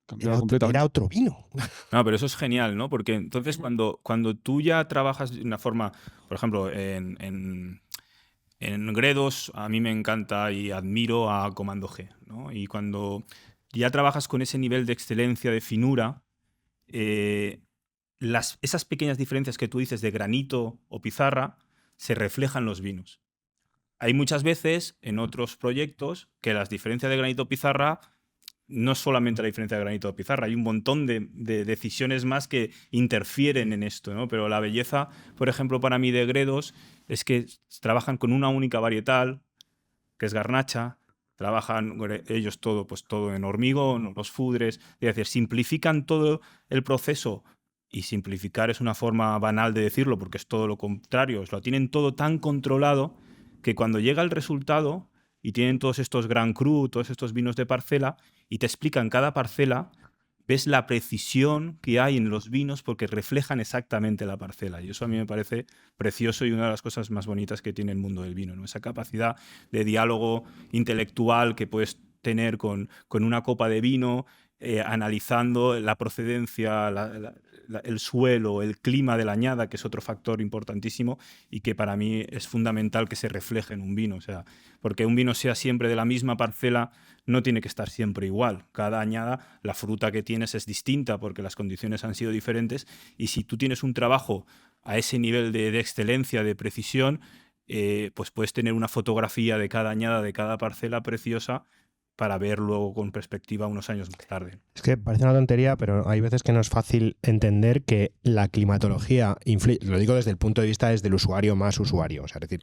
cambiaba completamente. era otro vino. No, pero eso es genial, ¿no? Porque entonces cuando tú ya trabajas de una forma, por ejemplo, en Gredos, a mí me encanta y admiro a Comando G, ¿no? Y cuando ya trabajas con ese nivel de excelencia, de finura, esas pequeñas diferencias que tú dices de granito o pizarra se reflejan en los vinos. Hay muchas veces en otros proyectos que las diferencias de granito o pizarra no es solamente la diferencia de granito o pizarra, hay un montón de decisiones más que interfieren en esto, ¿no? Pero la belleza, por ejemplo, para mí de Gredos es que trabajan con una única varietal, que es garnacha, trabajan ellos todo, pues todo en hormigón, los fudres, es decir, simplifican todo el proceso, y simplificar es una forma banal de decirlo porque es todo lo contrario, lo tienen todo tan controlado que cuando llega el resultado y tienen todos estos Grand Cru, todos estos vinos de parcela, y te explican cada parcela, ves la precisión que hay en los vinos porque reflejan exactamente la parcela. Y eso a mí me parece precioso y una de las cosas más bonitas que tiene el mundo del vino, ¿no? Esa capacidad de diálogo intelectual que puedes tener con una copa de vino, analizando la procedencia, el suelo, el clima de la añada, que es otro factor importantísimo y que para mí es fundamental que se refleje en un vino. O sea, porque un vino sea siempre de la misma parcela no tiene que estar siempre igual. Cada añada, la fruta que tienes es distinta porque las condiciones han sido diferentes, y si tú tienes un trabajo a ese nivel de excelencia, de precisión, pues puedes tener una fotografía de cada añada, de cada parcela preciosa, para ver luego con perspectiva unos años más tarde. Es que parece una tontería, pero hay veces que no es fácil entender que la climatología influye, lo digo desde el punto de vista del usuario más usuario, o sea, es decir,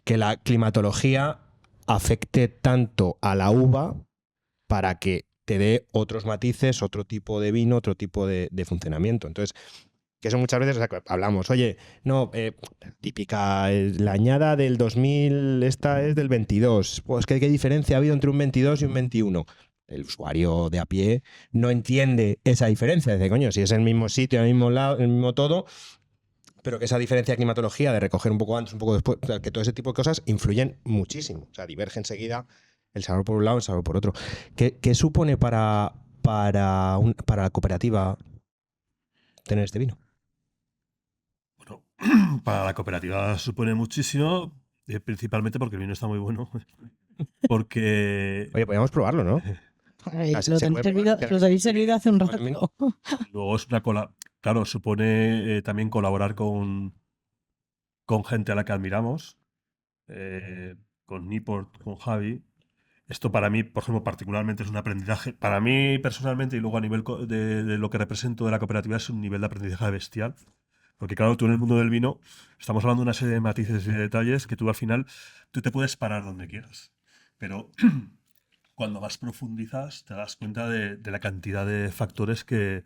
que la climatología afecte tanto a la uva para que te dé otros matices, otro tipo de vino, otro tipo de funcionamiento. Entonces, que eso muchas veces, o sea, hablamos, oye, no, típica, la añada del 2000, esta es del 22. Pues ¿qué diferencia ha habido entre un 22 y un 21? El usuario de a pie no entiende esa diferencia. Dice, coño, si es el mismo sitio, el mismo lado, el mismo todo, pero que esa diferencia de climatología, de recoger un poco antes, un poco después, o sea, que todo ese tipo de cosas influyen muchísimo. O sea, diverge enseguida el sabor por un lado, el sabor por otro. ¿Qué supone para la cooperativa tener este vino? Bueno, para la cooperativa supone muchísimo, principalmente porque el vino está muy bueno. Porque Oye, podríamos probarlo, ¿no? Ay, Ah, lo tenéis servido hace un rato. luego es claro, supone también colaborar con gente a la que admiramos, con Niport, con Javi. Esto para mí, por ejemplo, particularmente es un aprendizaje. Para mí personalmente, y luego a nivel de lo que represento de la cooperativa, es un nivel de aprendizaje bestial. Porque claro, tú en el mundo del vino estamos hablando de una serie de matices y de detalles que tú al final tú te puedes parar donde quieras. Pero cuando más profundizas te das cuenta de la cantidad de factores que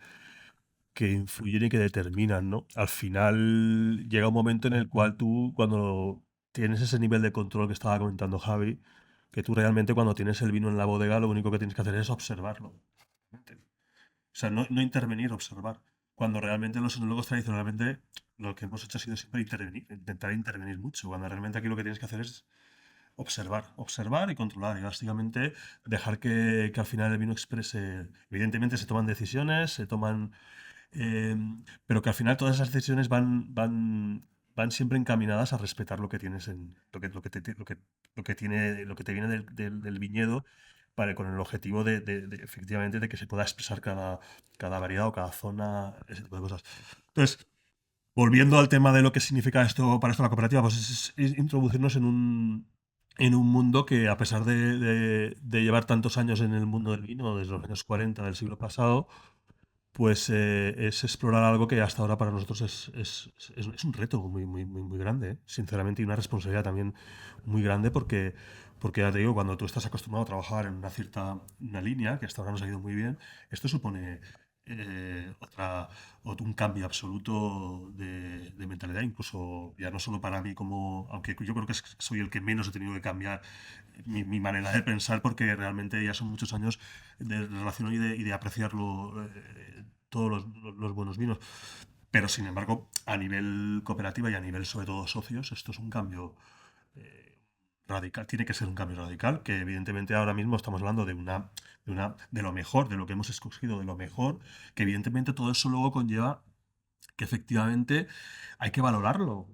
influyen y que determinan, ¿no? Al final llega un momento en el cual tú, cuando tienes ese nivel de control que estaba comentando Javi, que tú realmente cuando tienes el vino en la bodega lo único que tienes que hacer es observarlo. O sea, no intervenir, observar. Cuando realmente los enólogos tradicionalmente lo que hemos hecho ha sido siempre intentar intervenir mucho. Cuando realmente aquí lo que tienes que hacer es observar y controlar. Y básicamente dejar que al final el vino exprese. Evidentemente se toman decisiones, pero que al final todas esas decisiones van siempre encaminadas a respetar lo que tienes lo que te viene del viñedo, con el objetivo efectivamente de que se pueda expresar cada variedad o cada zona, ese tipo de cosas. Entonces, volviendo al tema de lo que significa esto para la cooperativa, pues es introducirnos en un mundo que, a pesar de llevar tantos años en el mundo del vino, desde los años 40 del siglo pasado, pues es explorar algo que hasta ahora para nosotros es un reto muy grande, sinceramente, y una responsabilidad también muy grande porque ya te digo, cuando tú estás acostumbrado a trabajar en una línea, que hasta ahora nos ha ido muy bien, esto supone un cambio absoluto de mentalidad, incluso ya no solo para mí aunque yo creo que soy el que menos he tenido que cambiar mi manera de pensar, porque realmente ya son muchos años de relación y de apreciarlo, todos los buenos vinos. Pero sin embargo, a nivel cooperativa y a nivel sobre todo socios, esto es un cambio radical, tiene que ser un cambio radical, que evidentemente ahora mismo estamos hablando de lo mejor, de lo que hemos escogido, de lo mejor, que evidentemente todo eso luego conlleva que efectivamente hay que valorarlo.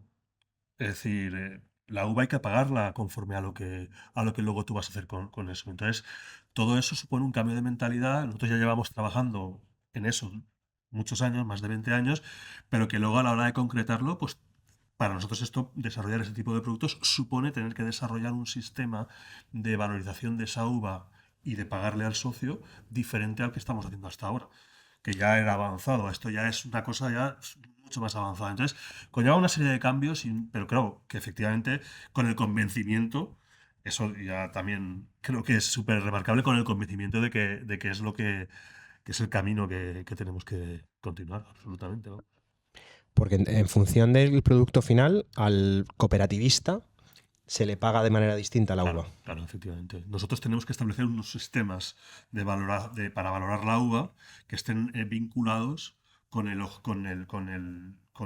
Es decir, la uva hay que pagarla conforme a lo que luego tú vas a hacer con eso. Entonces, todo eso supone un cambio de mentalidad. Nosotros ya llevamos trabajando en eso muchos años, más de 20 años, pero que luego a la hora de concretarlo, pues para nosotros desarrollar ese tipo de productos supone tener que desarrollar un sistema de valorización de esa uva y de pagarle al socio diferente al que estamos haciendo hasta ahora, que ya era avanzado. Esto ya es una cosa ya mucho más avanzada. Entonces, conlleva una serie de cambios, pero creo que efectivamente con el convencimiento, eso ya también creo que es súper remarcable, con el convencimiento de que es lo que es el camino que tenemos que continuar, absolutamente, ¿no? Porque en función del producto final, al cooperativista se le paga de manera distinta la uva. Claro, efectivamente. Nosotros tenemos que establecer unos sistemas para valorar la uva que estén vinculados con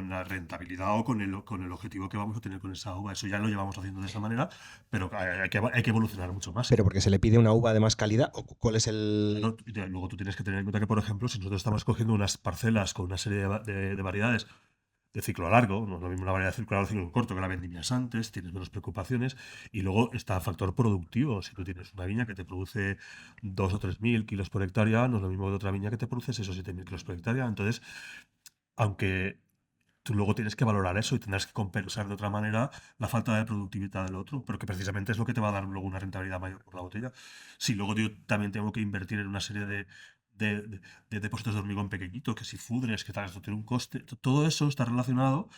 la rentabilidad o con el objetivo que vamos a tener con esa uva. Eso ya lo llevamos haciendo de esa manera, pero hay que evolucionar mucho más. ¿Pero porque se le pide una uva de más calidad? ¿O cuál es el...? Luego tú tienes que tener en cuenta que, por ejemplo, si nosotros estamos cogiendo unas parcelas con una serie de variedades de ciclo largo, no es lo mismo la variedad de ciclo largo o ciclo corto, que la vendimias antes, tienes menos preocupaciones, y luego está el factor productivo. Si tú tienes una viña que te produce 2 o 3.000 kilos por hectárea, no es lo mismo que otra viña que te produce 6 o 7.000 kilos por hectárea. Entonces, aunque tú luego tienes que valorar eso y tendrás que compensar de otra manera la falta de productividad del otro, pero que precisamente es lo que te va a dar luego una rentabilidad mayor por la botella. Si luego yo también tengo que invertir en una serie de depósitos de hormigón pequeñitos, que si fudres, que tal, esto tiene un coste, todo eso está relacionado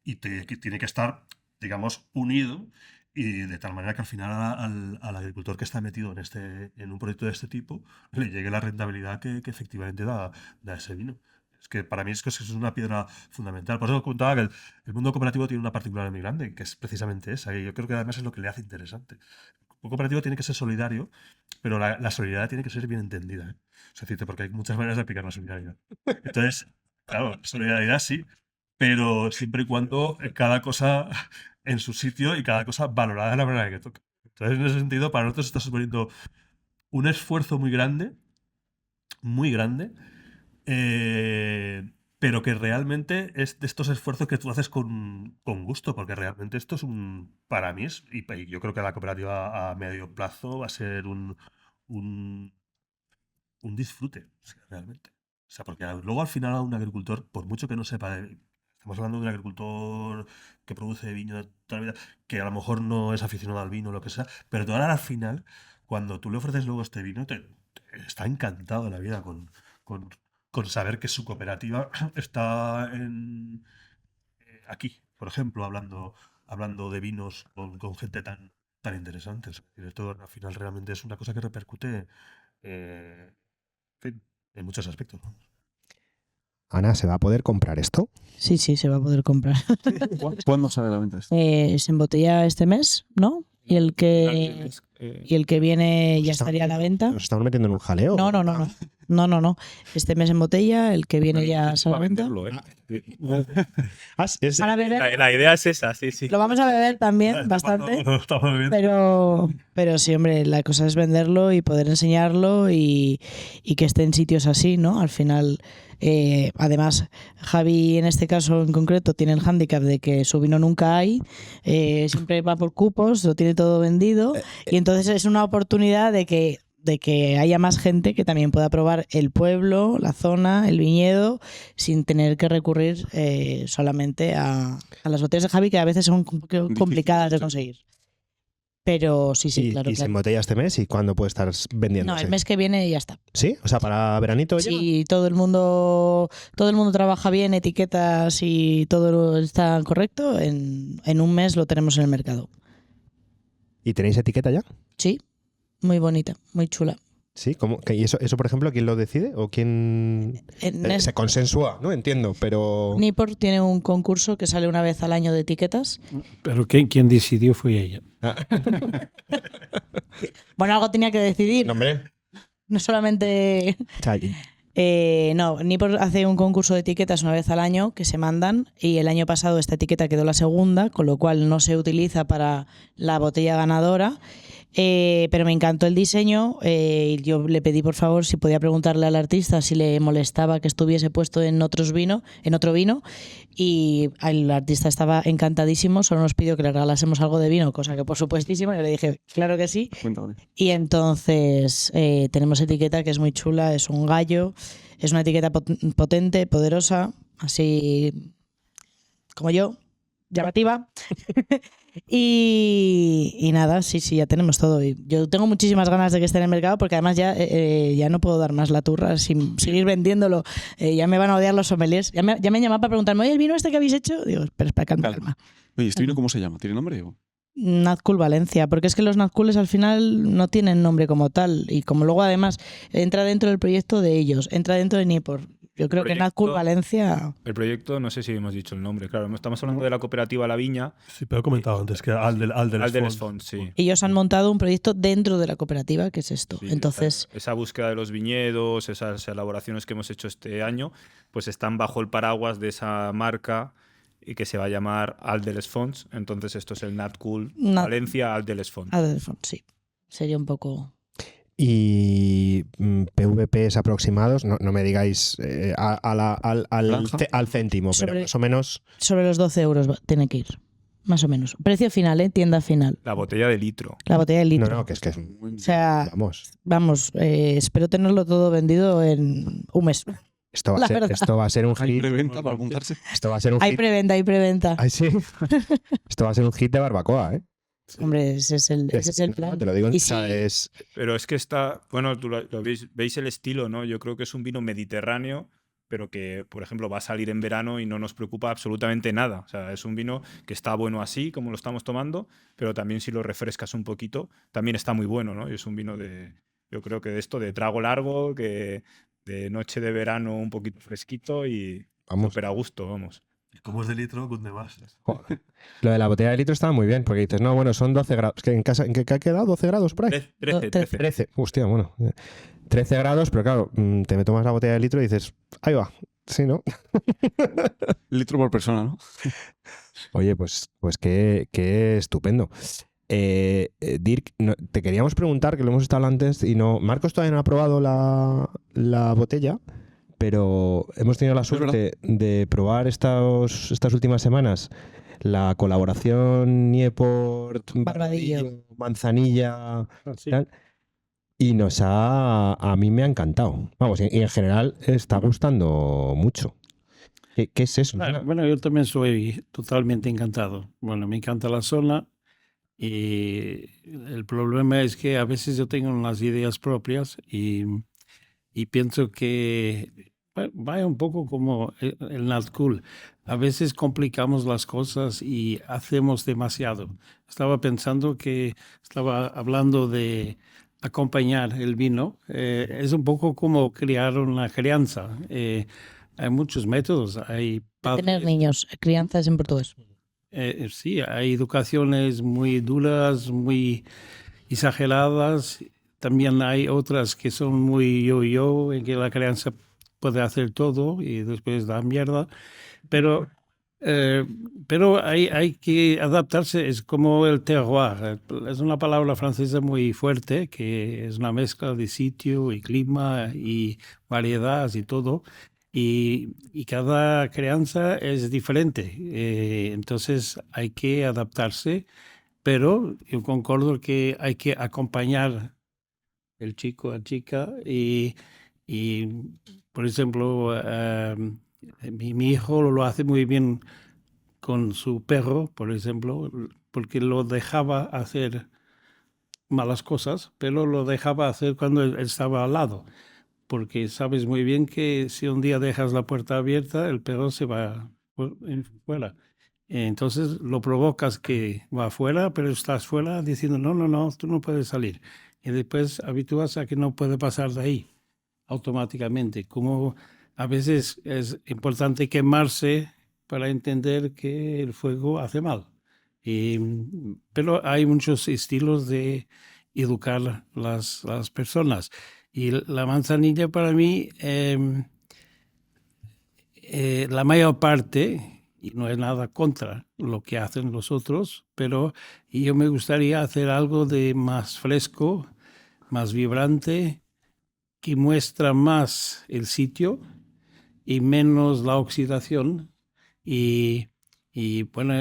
y que tiene que estar, digamos, unido, y de tal manera que al final al agricultor que está metido en un proyecto de este tipo le llegue la rentabilidad que efectivamente da ese vino. Es que para mí es una piedra fundamental. Por eso contaba que el mundo cooperativo tiene una particularidad muy grande, que es precisamente esa, y yo creo que además es lo que le hace interesante. El cooperativo tiene que ser solidario, pero la solidaridad tiene que ser bien entendida, ¿eh? Es decir, porque hay muchas maneras de aplicar la solidaridad. Entonces, claro, solidaridad sí, pero siempre y cuando cada cosa en su sitio y cada cosa valorada de la manera que toca. Entonces, en ese sentido, para nosotros está suponiendo un esfuerzo muy grande, pero que realmente es de estos esfuerzos que tú haces con gusto, porque realmente esto es para mí y yo creo que la cooperativa a medio plazo va a ser un disfrute, o sea, realmente. O sea, porque luego al final a un agricultor, por mucho que no sepa, estamos hablando de un agricultor que produce vino de toda la vida, que a lo mejor no es aficionado al vino o lo que sea, pero tú ahora al final, cuando tú le ofreces luego este vino, está encantado de la vida con saber que su cooperativa está aquí, por ejemplo, hablando de vinos con gente tan interesante. Es decir, esto al final realmente es una cosa que repercute en muchos aspectos. Ana, ¿se va a poder comprar esto? Sí, se va a poder comprar. ¿Cuándo sale a la venta esto? Se embotella este mes, ¿no? Y el que viene ya estaría a la venta. ¿Nos estamos metiendo en un jaleo? No. Este mes en botella, el que viene ya a la venta. Para beber. La idea es esa, sí. Lo vamos a beber también bastante. Pero sí, hombre, la cosa es venderlo y poder enseñarlo y que esté en sitios así, ¿no? Al final, además, Javi en este caso en concreto tiene el hándicap de que su vino nunca hay, siempre va por cupos, lo tiene todo vendido y entonces es una oportunidad de que haya más gente que también pueda probar el pueblo, la zona, el viñedo, sin tener que recurrir solamente a las botellas de Javi, que a veces son un poco complicadas de conseguir. Pero sí, claro. ¿Y se embotella este mes? ¿Y cuándo puede estar vendiéndose? No, el mes que viene ya está. ¿Sí? O sea, para veranito ya. Sí, todo el mundo trabaja bien, etiquetas y todo está correcto. En un mes lo tenemos en el mercado. ¿Y tenéis etiqueta ya? Sí, muy bonita, muy chula. Sí, ¿cómo? ¿Y eso, por ejemplo, quién lo decide? ¿O quién se consensúa? No entiendo, pero... Nipor tiene un concurso que sale una vez al año de etiquetas. Pero quien decidió fue ella. Bueno, algo tenía que decidir. No, hombre. No solamente... O sea, no, Nipor hace un concurso de etiquetas una vez al año que se mandan y el año pasado esta etiqueta quedó la segunda, con lo cual no se utiliza para la botella ganadora. Pero me encantó el diseño. Yo le pedí por favor si podía preguntarle al artista si le molestaba que estuviese puesto en otro vino, y el artista estaba encantadísimo. Solo nos pidió que le regalásemos algo de vino, cosa que por supuestísimo. Yo le dije claro que sí. Cuéntame. Y entonces tenemos etiqueta que es muy chula, es un gallo, es una etiqueta potente, poderosa, así como yo, llamativa. Y nada, sí, ya tenemos todo. Y yo tengo muchísimas ganas de que esté en el mercado porque además ya no puedo dar más la turra sin seguir vendiéndolo. Ya me van a odiar los sommeliers. Ya me han llamado para preguntarme, oye, ¿el vino este que habéis hecho? Digo, espera, calma. Oye, ¿este vino cómo se llama? ¿Tiene nombre? Nazcool Valencia, porque es que los Nazcools al final no tienen nombre como tal y como luego además entra dentro del proyecto de ellos, entra dentro de Nipor. Yo creo que Nazcool Valencia... El proyecto, no sé si hemos dicho el nombre, claro, estamos hablando de la cooperativa La Viña. Sí, pero he comentado antes que Aldeles Fons, sí. Ellos han montado un proyecto dentro de la cooperativa, que es esto. Sí, entonces esa búsqueda de los viñedos, esas elaboraciones que hemos hecho este año, pues están bajo el paraguas de esa marca y que se va a llamar Aldeles Fons. Entonces esto es el Nazcool Valencia Aldeles Fons. Aldeles Fons, sí. Sería un poco... Y PVPs aproximados, no me digáis al céntimo, pero más o menos... Sobre los 12 euros tiene que ir, más o menos. Precio final, tienda final. La botella de litro. La botella de litro. No, que es o sea, vamos, espero tenerlo todo vendido en un mes. Esto va a ser un hit. ¿Hay preventa para apuntarse? Esto va a ser un hit. Hay preventa. Ay, sí. Esto va a ser un hit de barbacoa, ¿eh? Hombre, ese es el plan. Te lo digo, Pero es que está, bueno, tú veis el estilo, ¿no? Yo creo que es un vino mediterráneo, pero que, por ejemplo, va a salir en verano y no nos preocupa absolutamente nada. O sea, es un vino que está bueno así, como lo estamos tomando, pero también si lo refrescas un poquito, también está muy bueno, ¿no? Y es un vino yo creo que de esto, de trago largo, que de noche de verano un poquito fresquito y súper a gusto, vamos. Como es de litro, con demás. Lo de la botella de litro estaba muy bien, porque dices, no, bueno, son 12 grados. ¿En qué ha quedado? ¿12 grados por ahí? 13. Hostia, bueno. 13 grados, pero claro, te me tomas la botella de litro y dices, ahí va. Sí, ¿no? Litro por persona, ¿no? Oye, pues qué estupendo. Dirk, te queríamos preguntar, que lo hemos estado antes, y no. Marcos todavía no ha probado la botella. Pero hemos tenido la suerte de probar estas últimas semanas la colaboración Nieport, Barbadillo, Manzanilla, y a mí me ha encantado. Vamos, y en general está gustando mucho. ¿Qué es eso? Bueno, yo también soy totalmente encantado. Bueno, me encanta la zona y el problema es que a veces yo tengo unas ideas propias y pienso que vaya un poco como el Nazcool. A veces complicamos las cosas y hacemos demasiado. Estaba hablando de acompañar el vino. Es un poco como crear una crianza. Hay muchos métodos. Hay tener niños, crianzas en portugués. Sí, hay educaciones muy duras, muy exageradas. También hay otras que son muy yo-yo, en que la crianza puede hacer todo y después da mierda. Pero hay que adaptarse, es como el terroir. Es una palabra francesa muy fuerte, que es una mezcla de sitio y clima y variedades y todo. Y cada crianza es diferente. Entonces hay que adaptarse, pero yo concuerdo que hay que acompañar el chico, la chica, y por ejemplo, mi hijo lo hace muy bien con su perro, por ejemplo, porque lo dejaba hacer malas cosas, pero lo dejaba hacer cuando él estaba al lado, porque sabes muy bien que si un día dejas la puerta abierta, el perro se va fuera. Entonces lo provocas que va afuera, pero estás fuera diciendo, no, tú no puedes salir. y después habitúas a que no puede pasar de ahí automáticamente. Como a veces es importante quemarse para entender que el fuego hace mal. Pero hay muchos estilos de educar las personas. Y la manzanilla para mí, la mayor parte, y no es nada contra lo que hacen los otros, pero yo me gustaría hacer algo de más fresco, más vibrante, que muestra más el sitio y menos la oxidación. Y bueno,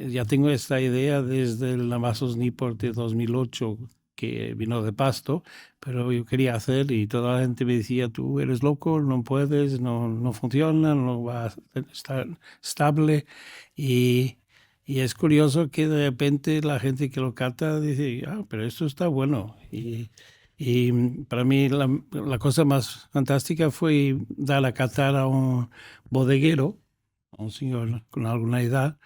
ya tengo esta idea desde el Navassos Newport de 2008, que vino de Pasto, pero yo quería hacer y toda la gente me decía, tú eres loco, no puedes, no funciona, no va a estar estable. Y es curioso que de repente la gente que lo cata dice, pero esto está bueno. Y para mí la cosa más fantástica fue dar a catar a un bodeguero, a un señor con alguna edad,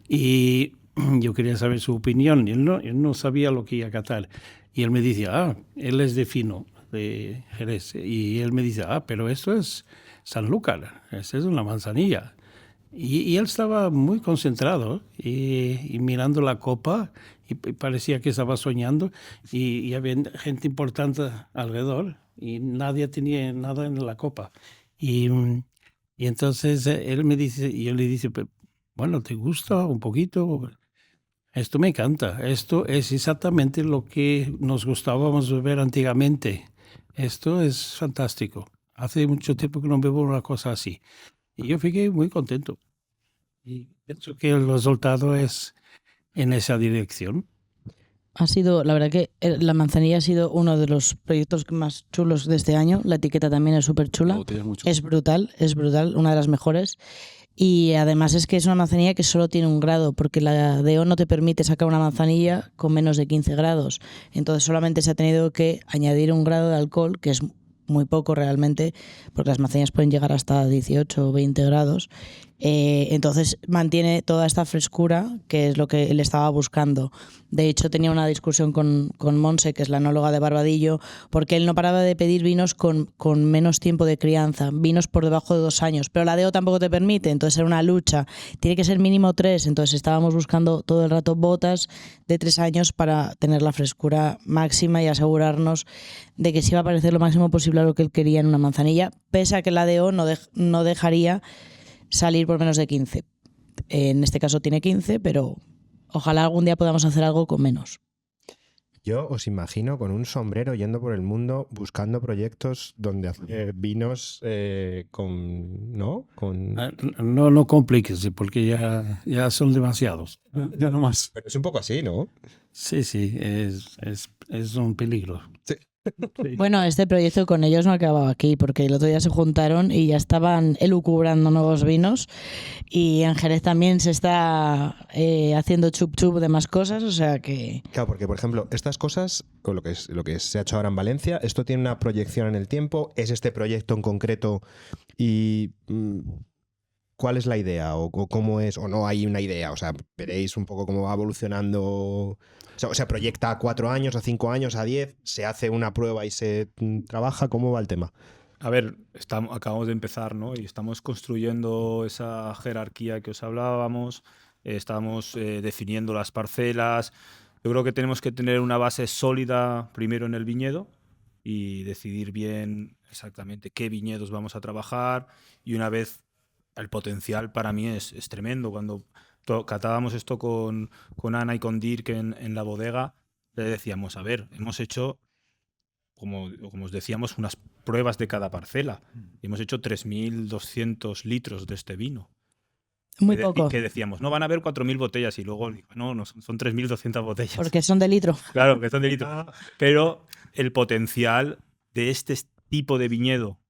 y yo quería saber su opinión. Él no sabía lo que iba a catar. Y él me dice, él es de Fino, de Jerez. Y él me dice, pero esto es Sanlúcar, esta es una manzanilla. Y él estaba muy concentrado y mirando la copa y parecía que estaba soñando y había gente importante alrededor y nadie tenía nada en la copa. Y entonces él me dice, y yo le dice, bueno, ¿te gusta un poquito? Esto me encanta. Esto es exactamente lo que nos gustábamos beber antiguamente. Esto es fantástico. Hace mucho tiempo que no bebo una cosa así. Y yo fiqué muy contento. Y pienso que el resultado es en esa dirección. Ha sido, la verdad que la manzanilla ha sido uno de los proyectos más chulos de este año. La etiqueta también es súper chula. Es brutal, una de las mejores. Y además es que es una manzanilla que solo tiene 1 grado, porque la DO no te permite sacar una manzanilla con menos de 15 grados. Entonces solamente se ha tenido que añadir 1 grado de alcohol, que es muy poco realmente, porque las manzanillas pueden llegar hasta 18 o 20 grados. Entonces mantiene toda esta frescura, que es lo que él estaba buscando. De hecho, tenía una discusión con Monse, que es la enóloga de Barbadillo, porque él no paraba de pedir vinos con menos tiempo de crianza, vinos por debajo de 2 años, pero la DO tampoco te permite, entonces era una lucha. Tiene que ser mínimo 3, entonces estábamos buscando todo el rato botas de 3 años para tener la frescura máxima y asegurarnos de que se iba a parecer lo máximo posible a lo que él quería en una manzanilla, pese a que la DO no dejaría salir por menos de 15. En este caso tiene 15, pero ojalá algún día podamos hacer algo con menos. Yo os imagino con un sombrero yendo por el mundo buscando proyectos donde hacer vinos ¿no? No complíquese, porque ya son demasiados. Ya no más. Pero es un poco así, ¿no? Sí, es un peligro. Sí. Sí. Bueno, este proyecto con ellos no acababa aquí, porque el otro día se juntaron y ya estaban elucubrando nuevos vinos, y en Jerez también se está haciendo chup chup de más cosas, o sea que... Claro, porque por ejemplo, estas cosas, o lo que se ha hecho ahora en Valencia, esto tiene una proyección en el tiempo, ¿es este proyecto en concreto y cuál es la idea o cómo es, o no hay una idea? O sea, veréis un poco cómo va evolucionando. O sea, proyecta a 4 años, a 5 años, a 10, se hace una prueba y se trabaja. ¿Cómo va el tema? A ver, acabamos de empezar, ¿no? Y estamos construyendo esa jerarquía que os hablábamos, estamos definiendo las parcelas. Yo creo que tenemos que tener una base sólida primero en el viñedo y decidir bien exactamente qué viñedos vamos a trabajar, y una vez el potencial para mí es tremendo. Cuando catábamos esto con Ana y con Dirk en la bodega, le decíamos, a ver, hemos hecho, como os decíamos, unas pruebas de cada parcela. Y hemos hecho 3.200 litros de este vino. Muy poco. Que decíamos, no, van a haber 4.000 botellas. Y luego, no, son 3.200 botellas. Porque son de litro. Claro, que son de litro. Pero el potencial de este tipo de viñedo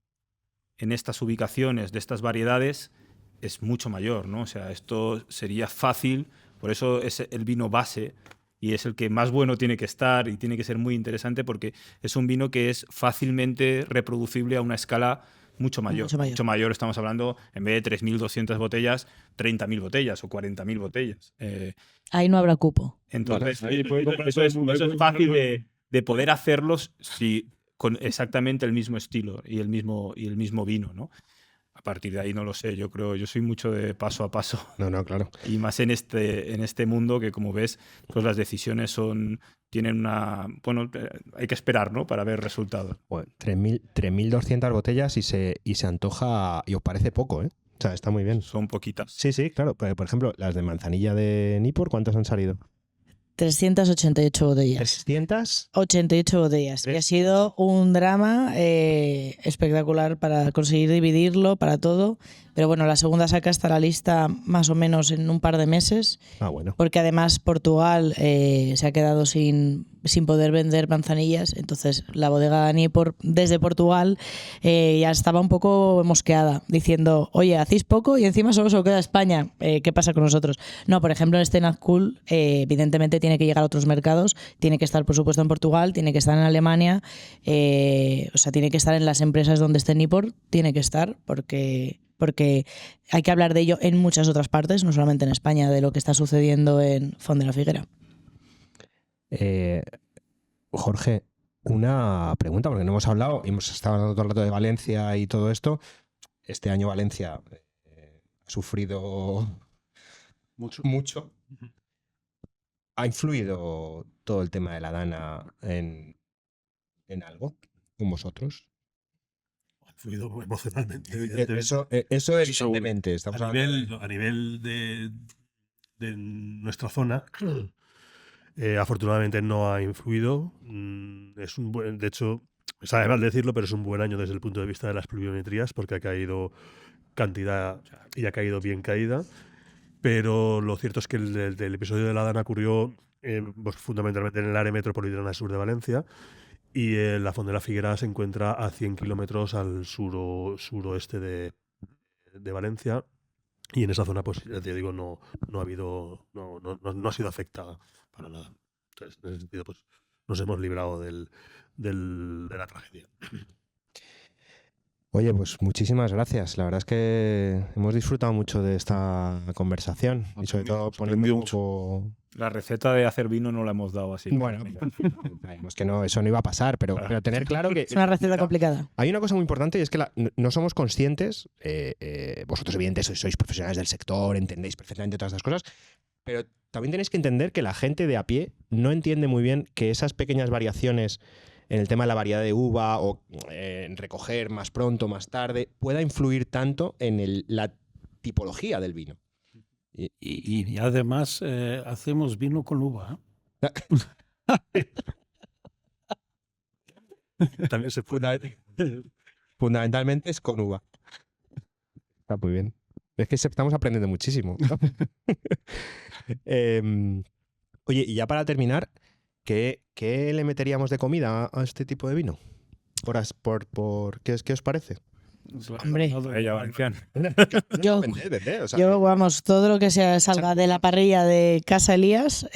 en estas ubicaciones, de estas variedades, es mucho mayor, ¿no? O sea, esto sería fácil, por eso es el vino base y es el que más bueno tiene que estar y tiene que ser muy interesante, porque es un vino que es fácilmente reproducible a una escala mucho mayor. Mucho mayor, estamos hablando, en vez de 3.200 botellas, 30.000 botellas o 40.000 botellas. Ahí no habrá cupo. Entonces, Vale. eso es fácil de poder hacerlos con exactamente el mismo estilo y el mismo vino, ¿no? A partir de ahí no lo sé, yo soy mucho de paso a paso. No, claro. Y más en este mundo que, como ves, pues las decisiones tienen una... Bueno, hay que esperar, ¿no? Para ver resultados. Bueno, 3.200 botellas y se antoja, y os parece poco, ¿eh? O sea, está muy bien. Son poquitas. Sí, claro. Por ejemplo, las de manzanilla de Nippur, ¿cuántas han salido? 388 botellas. 300. 88 botellas. Y ha sido un drama espectacular para conseguir dividirlo, para todo. Pero bueno, la segunda saca estará lista más o menos en un par de meses. Ah, bueno. Porque además Portugal se ha quedado sin poder vender manzanillas. Entonces la bodega Nippur desde Portugal ya estaba un poco mosqueada, diciendo, oye, hacéis poco y encima solo se lo queda España. ¿Qué pasa con nosotros? No, por ejemplo, en este Nazcul evidentemente tiene que llegar a otros mercados, tiene que estar por supuesto en Portugal, tiene que estar en Alemania, o sea, tiene que estar en las empresas donde esté Nippur, tiene que estar porque hay que hablar de ello en muchas otras partes, no solamente en España, de lo que está sucediendo en Font de la Figuera. Jorge, una pregunta, porque no hemos hablado, hemos estado hablando todo el rato de Valencia y todo esto. Este año Valencia ha sufrido mucho. ¿Ha influido todo el tema de la Dana en algo con vosotros? Ha influido emocionalmente, evidentemente. Eso evidentemente. Estamos A nivel de nuestra zona, afortunadamente no ha influido. Es de hecho, me sabe mal decirlo, pero es un buen año desde el punto de vista de las pluviometrías, porque ha caído cantidad y ha caído bien caída. Pero lo cierto es que el episodio de la Dana ocurrió pues, fundamentalmente en el área metropolitana sur de Valencia, y la Font de la Figuera se encuentra a 100 kilómetros al suroeste de Valencia, y en esa zona, pues ya te digo, no ha sido afectada para nada. Entonces, en ese sentido, pues nos hemos librado de la tragedia. Oye, pues muchísimas gracias. La verdad es que hemos disfrutado mucho de esta conversación y sobre todo poniendo un poco... La receta de hacer vino no la hemos dado así. Bueno, sabemos que eso no iba a pasar, pero tener claro que... Es una receta complicada. Hay una cosa muy importante y es que no somos conscientes, vosotros evidentemente sois profesionales del sector, entendéis perfectamente todas estas cosas, pero también tenéis que entender que la gente de a pie no entiende muy bien que esas pequeñas variaciones en el tema de la variedad de uva o en recoger más pronto, más tarde, pueda influir tanto en la tipología del vino. Y además hacemos vino con uva. También se fundamentalmente es con uva. Está muy bien. Es que estamos aprendiendo muchísimo, ¿no? Oye, y ya para terminar, ¿qué le meteríamos de comida a este tipo de vino? ¿Qué os parece? Hombre. Ella valenciana. Yo, vamos, todo lo que salga de la parrilla de Casa Elías,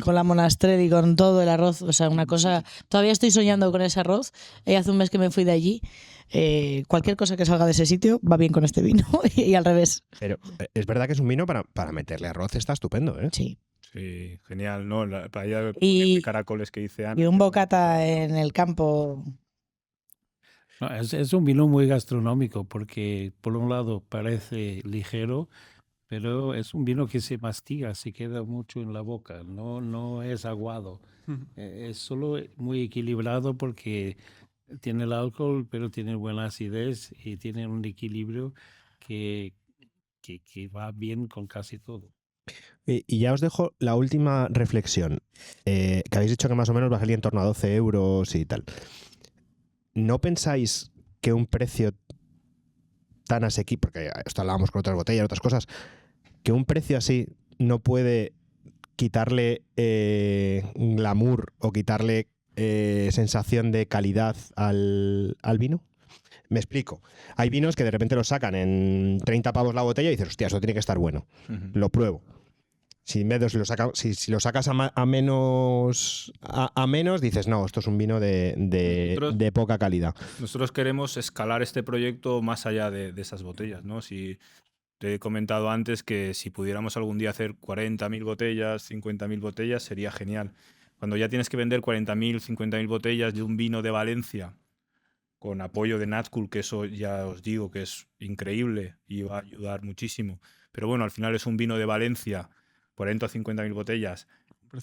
con la Monastrell y con todo el arroz, o sea, una cosa... Todavía estoy soñando con ese arroz. Hace un mes que me fui de allí. Cualquier cosa que salga de ese sitio va bien con este vino y al revés. Pero es verdad que es un vino para meterle arroz, está estupendo, ¿eh? Sí. Sí, genial, ¿no? La paella de Y caracoles que hice Ana. Y un bocata en el campo. No, es un vino muy gastronómico porque por un lado parece ligero, pero es un vino que se mastiga, se queda mucho en la boca, no es aguado. Es solo muy equilibrado porque tiene el alcohol, pero tiene buena acidez y tiene un equilibrio que va bien con casi todo. Y ya os dejo la última reflexión, que habéis dicho que más o menos va a salir en torno a 12 euros y tal. ¿No pensáis que un precio tan asequible, porque esto hablábamos con otras botellas, otras cosas, que un precio así no puede quitarle glamour o quitarle sensación de calidad al vino? Me explico. Hay vinos que de repente los sacan en 30 pavos la botella y dices, hostia, eso tiene que estar bueno. Lo pruebo. Si lo sacas a menos, dices, no, esto es un vino de poca calidad. Nosotros queremos escalar este proyecto más allá de esas botellas, ¿no? Si te he comentado antes que si pudiéramos algún día hacer 40.000 botellas, 50.000 botellas, sería genial. cuando ya tienes que vender 40.000, 50.000 botellas de un vino de Valencia con apoyo de Natcool, que eso ya os digo que es increíble y va a ayudar muchísimo. Pero bueno, al final es un vino de Valencia, 40 o 50.000 botellas,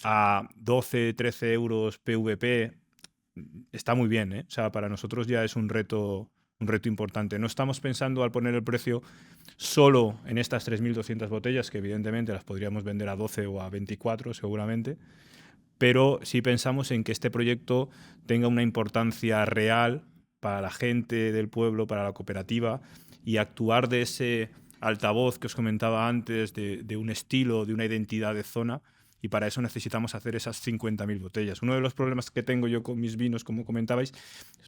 a 12, 13 euros PVP, está muy bien, ¿eh? O sea, para nosotros ya es un reto importante. No estamos pensando al poner el precio solo en estas 3.200 botellas, que evidentemente las podríamos vender a 12 o a 24 seguramente, pero sí pensamos en que este proyecto tenga una importancia real para la gente del pueblo, para la cooperativa, y actuar de ese altavoz que os comentaba antes, de un estilo, de una identidad de zona, y para eso necesitamos hacer esas 50.000 botellas. Uno de los problemas que tengo yo con mis vinos, como comentabais,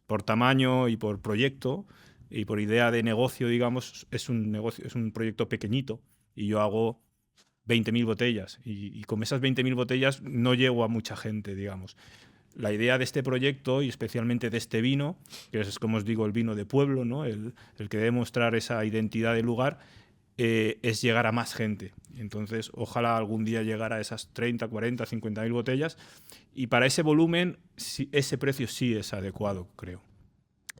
por tamaño y por proyecto y por idea de negocio, digamos, es un proyecto pequeñito, y yo hago 20.000 botellas, y con esas 20.000 botellas no llego a mucha gente, digamos. La idea de este proyecto, y especialmente de este vino, que es, como os digo, el vino de pueblo, ¿no? el que debe mostrar esa identidad del lugar, es llegar a más gente. Entonces, ojalá algún día llegar a esas 30, 40, 50.000 botellas, y para ese volumen, ese precio sí es adecuado, creo.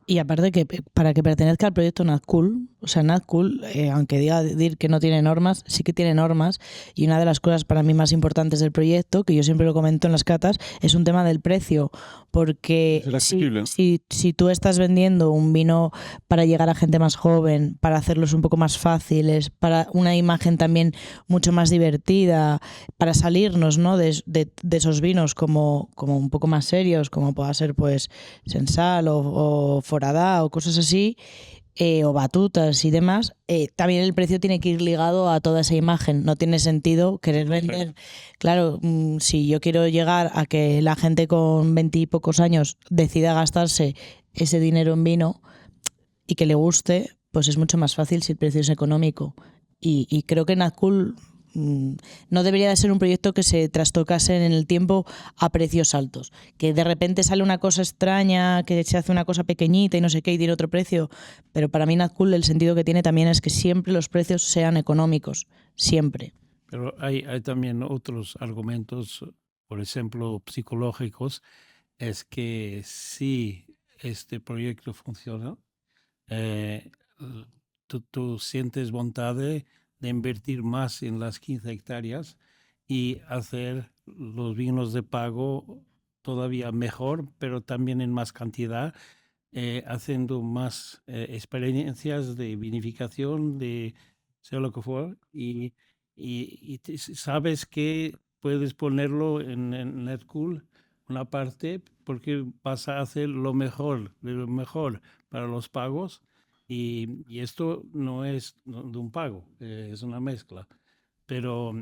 Y aparte que para que pertenezca al proyecto Natcool, o sea, Natcool, aunque diga Dirk que no tiene normas, sí que tiene normas, y una de las cosas para mí más importantes del proyecto, que yo siempre lo comento en las catas, es un tema del precio, porque si tú estás vendiendo un vino para llegar a gente más joven, para hacerlos un poco más fáciles, para una imagen también mucho más divertida, para salirnos, ¿no?, de esos vinos como un poco más serios, como pueda ser pues Sensal o Foradà o cosas así, o batutas y demás, también el precio tiene que ir ligado a toda esa imagen. No tiene sentido querer vender. Claro, si yo quiero llegar a que la gente con 20 y pocos años decida gastarse ese dinero en vino y que le guste, pues es mucho más fácil si el precio es económico. Y creo que Natcool no debería de ser un proyecto que se trastocase en el tiempo a precios altos, que de repente sale una cosa extraña, que se hace una cosa pequeñita y no sé qué y tiene otro precio, pero para mí Natcool el sentido que tiene también es que siempre los precios sean económicos, siempre. Pero hay también otros argumentos, por ejemplo, psicológicos, es que si este proyecto funciona, tú sientes voluntad de invertir más en las 15 hectáreas y hacer los vinos de pago todavía mejor, pero también en más cantidad, haciendo más experiencias de vinificación, de sea lo que fuera, y sabes que puedes ponerlo en Natcool una parte porque vas a hacer lo mejor de lo mejor para los pagos. Y esto no es de un pago, es una mezcla. Pero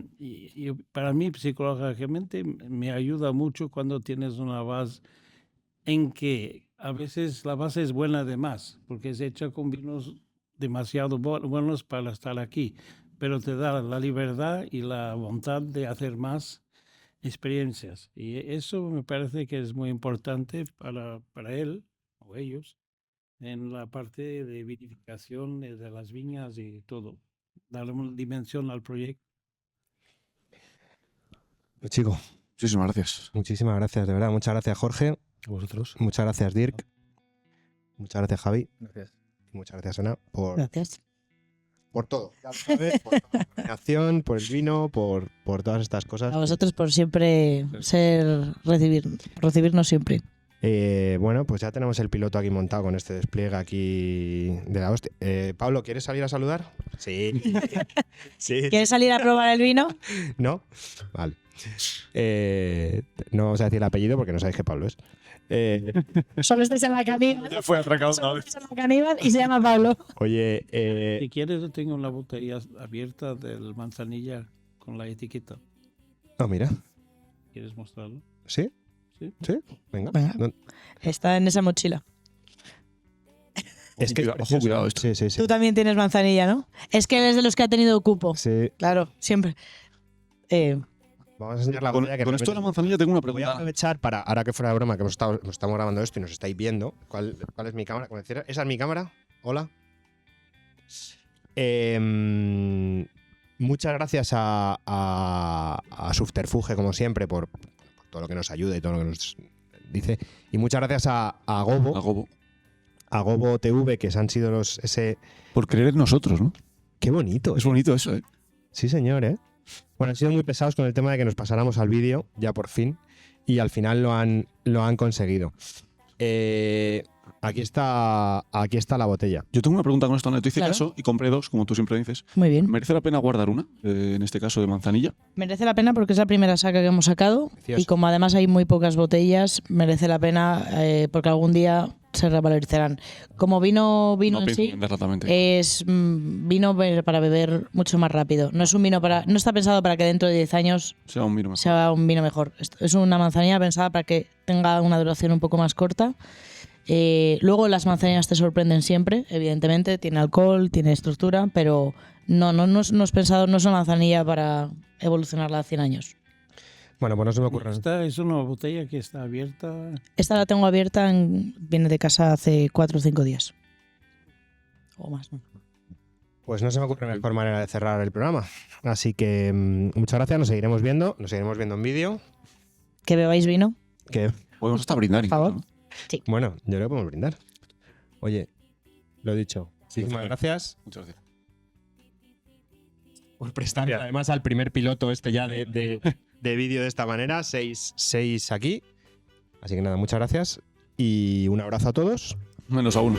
para mí, psicológicamente, me ayuda mucho cuando tienes una base en que a veces la base es buena de más, porque es hecha con vinos demasiado buenos para estar aquí, pero te da la libertad y la voluntad de hacer más experiencias. Y eso me parece que es muy importante para él o ellos, en la parte de vinificación de las viñas y todo. Darle una dimensión al proyecto. Pues chico, Muchísimas gracias. muchísimas gracias, de verdad. Muchas gracias, Jorge. A vosotros. Muchas gracias, Dirk. Muchas gracias, Javi. Gracias. Y muchas gracias, Ana, Gracias. por todo. Ya lo sabes, por la coordinación, por el vino, por todas estas cosas. A vosotros por siempre recibirnos siempre. Bueno, pues ya tenemos el piloto aquí montado con este despliegue aquí de la hostia. Pablo, ¿quieres salir a saludar? Sí. Sí. ¿Quieres salir a probar el vino? ¿No? Vale. No vamos a decir el apellido porque no sabéis que Pablo es. Solo este se llama Caníbal. Fue atracado una Solo vez. este se llama Caníbal y se llama Pablo. Oye, Si quieres, yo tengo una botella abierta del manzanilla con la etiqueta. oh, mira. ¿Quieres mostrarlo? ¿Sí? Sí. ¿Sí? Venga. Venga. No- Está en esa mochila. Es que es Ojo, precioso. cuidado esto. Sí, sí, sí. Tú también tienes manzanilla, ¿no? Es que él es de los que ha tenido cupo. Sí. Claro, siempre. Vamos a enseñar la Con botella que esto de la realmente- manzanilla tengo una Voy a pregunta. aprovechar para, ahora que fuera de broma, que estamos grabando esto y nos estáis viendo. ¿Cuál es mi cámara? ¿Esa es mi cámara? Hola. Muchas gracias a Subterfuge, como siempre, por todo lo que nos ayuda y todo lo que nos dice. Y muchas gracias a Gobo. A Gobo TV, que han sido ese... Por creer en nosotros, ¿no? Qué bonito. Es bonito eso, ¿eh? Sí, señor, ¿eh? Bueno, han sido muy pesados con el tema de que nos pasáramos al vídeo, ya por fin, y al final lo han conseguido. Aquí está la botella. Yo tengo una pregunta con esto, ¿no? Tú hice Claro. caso y compré 2, como tú siempre dices. Muy bien. ¿Merece la pena guardar una? En este caso de manzanilla. Merece la pena porque es la primera saca que hemos sacado Precioso. y como además hay muy pocas botellas, merece la pena porque algún día se revalorizarán. Como vino No en pienso sí, venderla también. es vino para beber mucho más rápido. No es un vino no está pensado para que dentro de 10 años Sea un vino mejor. sea un vino mejor. Es una manzanilla pensada para que tenga una duración un poco más corta. Luego las manzanillas te sorprenden siempre, evidentemente, tiene alcohol, tiene estructura, pero no es pensado, no es una manzanilla para evolucionarla a 100 años. Bueno, pues no se me ocurre. Esta es una botella que está abierta. Esta la tengo abierta, viene de casa hace 4 o 5 días. O más, ¿no? Pues no se me ocurre mejor manera de cerrar el programa. Así que muchas gracias, nos seguiremos viendo en vídeo. Que bebáis vino. Que, Podemos hasta brindar. Por favor. incluso, ¿no? bueno, yo creo que podemos brindar. Oye, lo dicho. Muchísimas gracias Muchas gracias. por prestar además al primer piloto ya de vídeo de esta manera. 6 aquí. Así que nada, muchas gracias y un abrazo a todos. Menos a uno.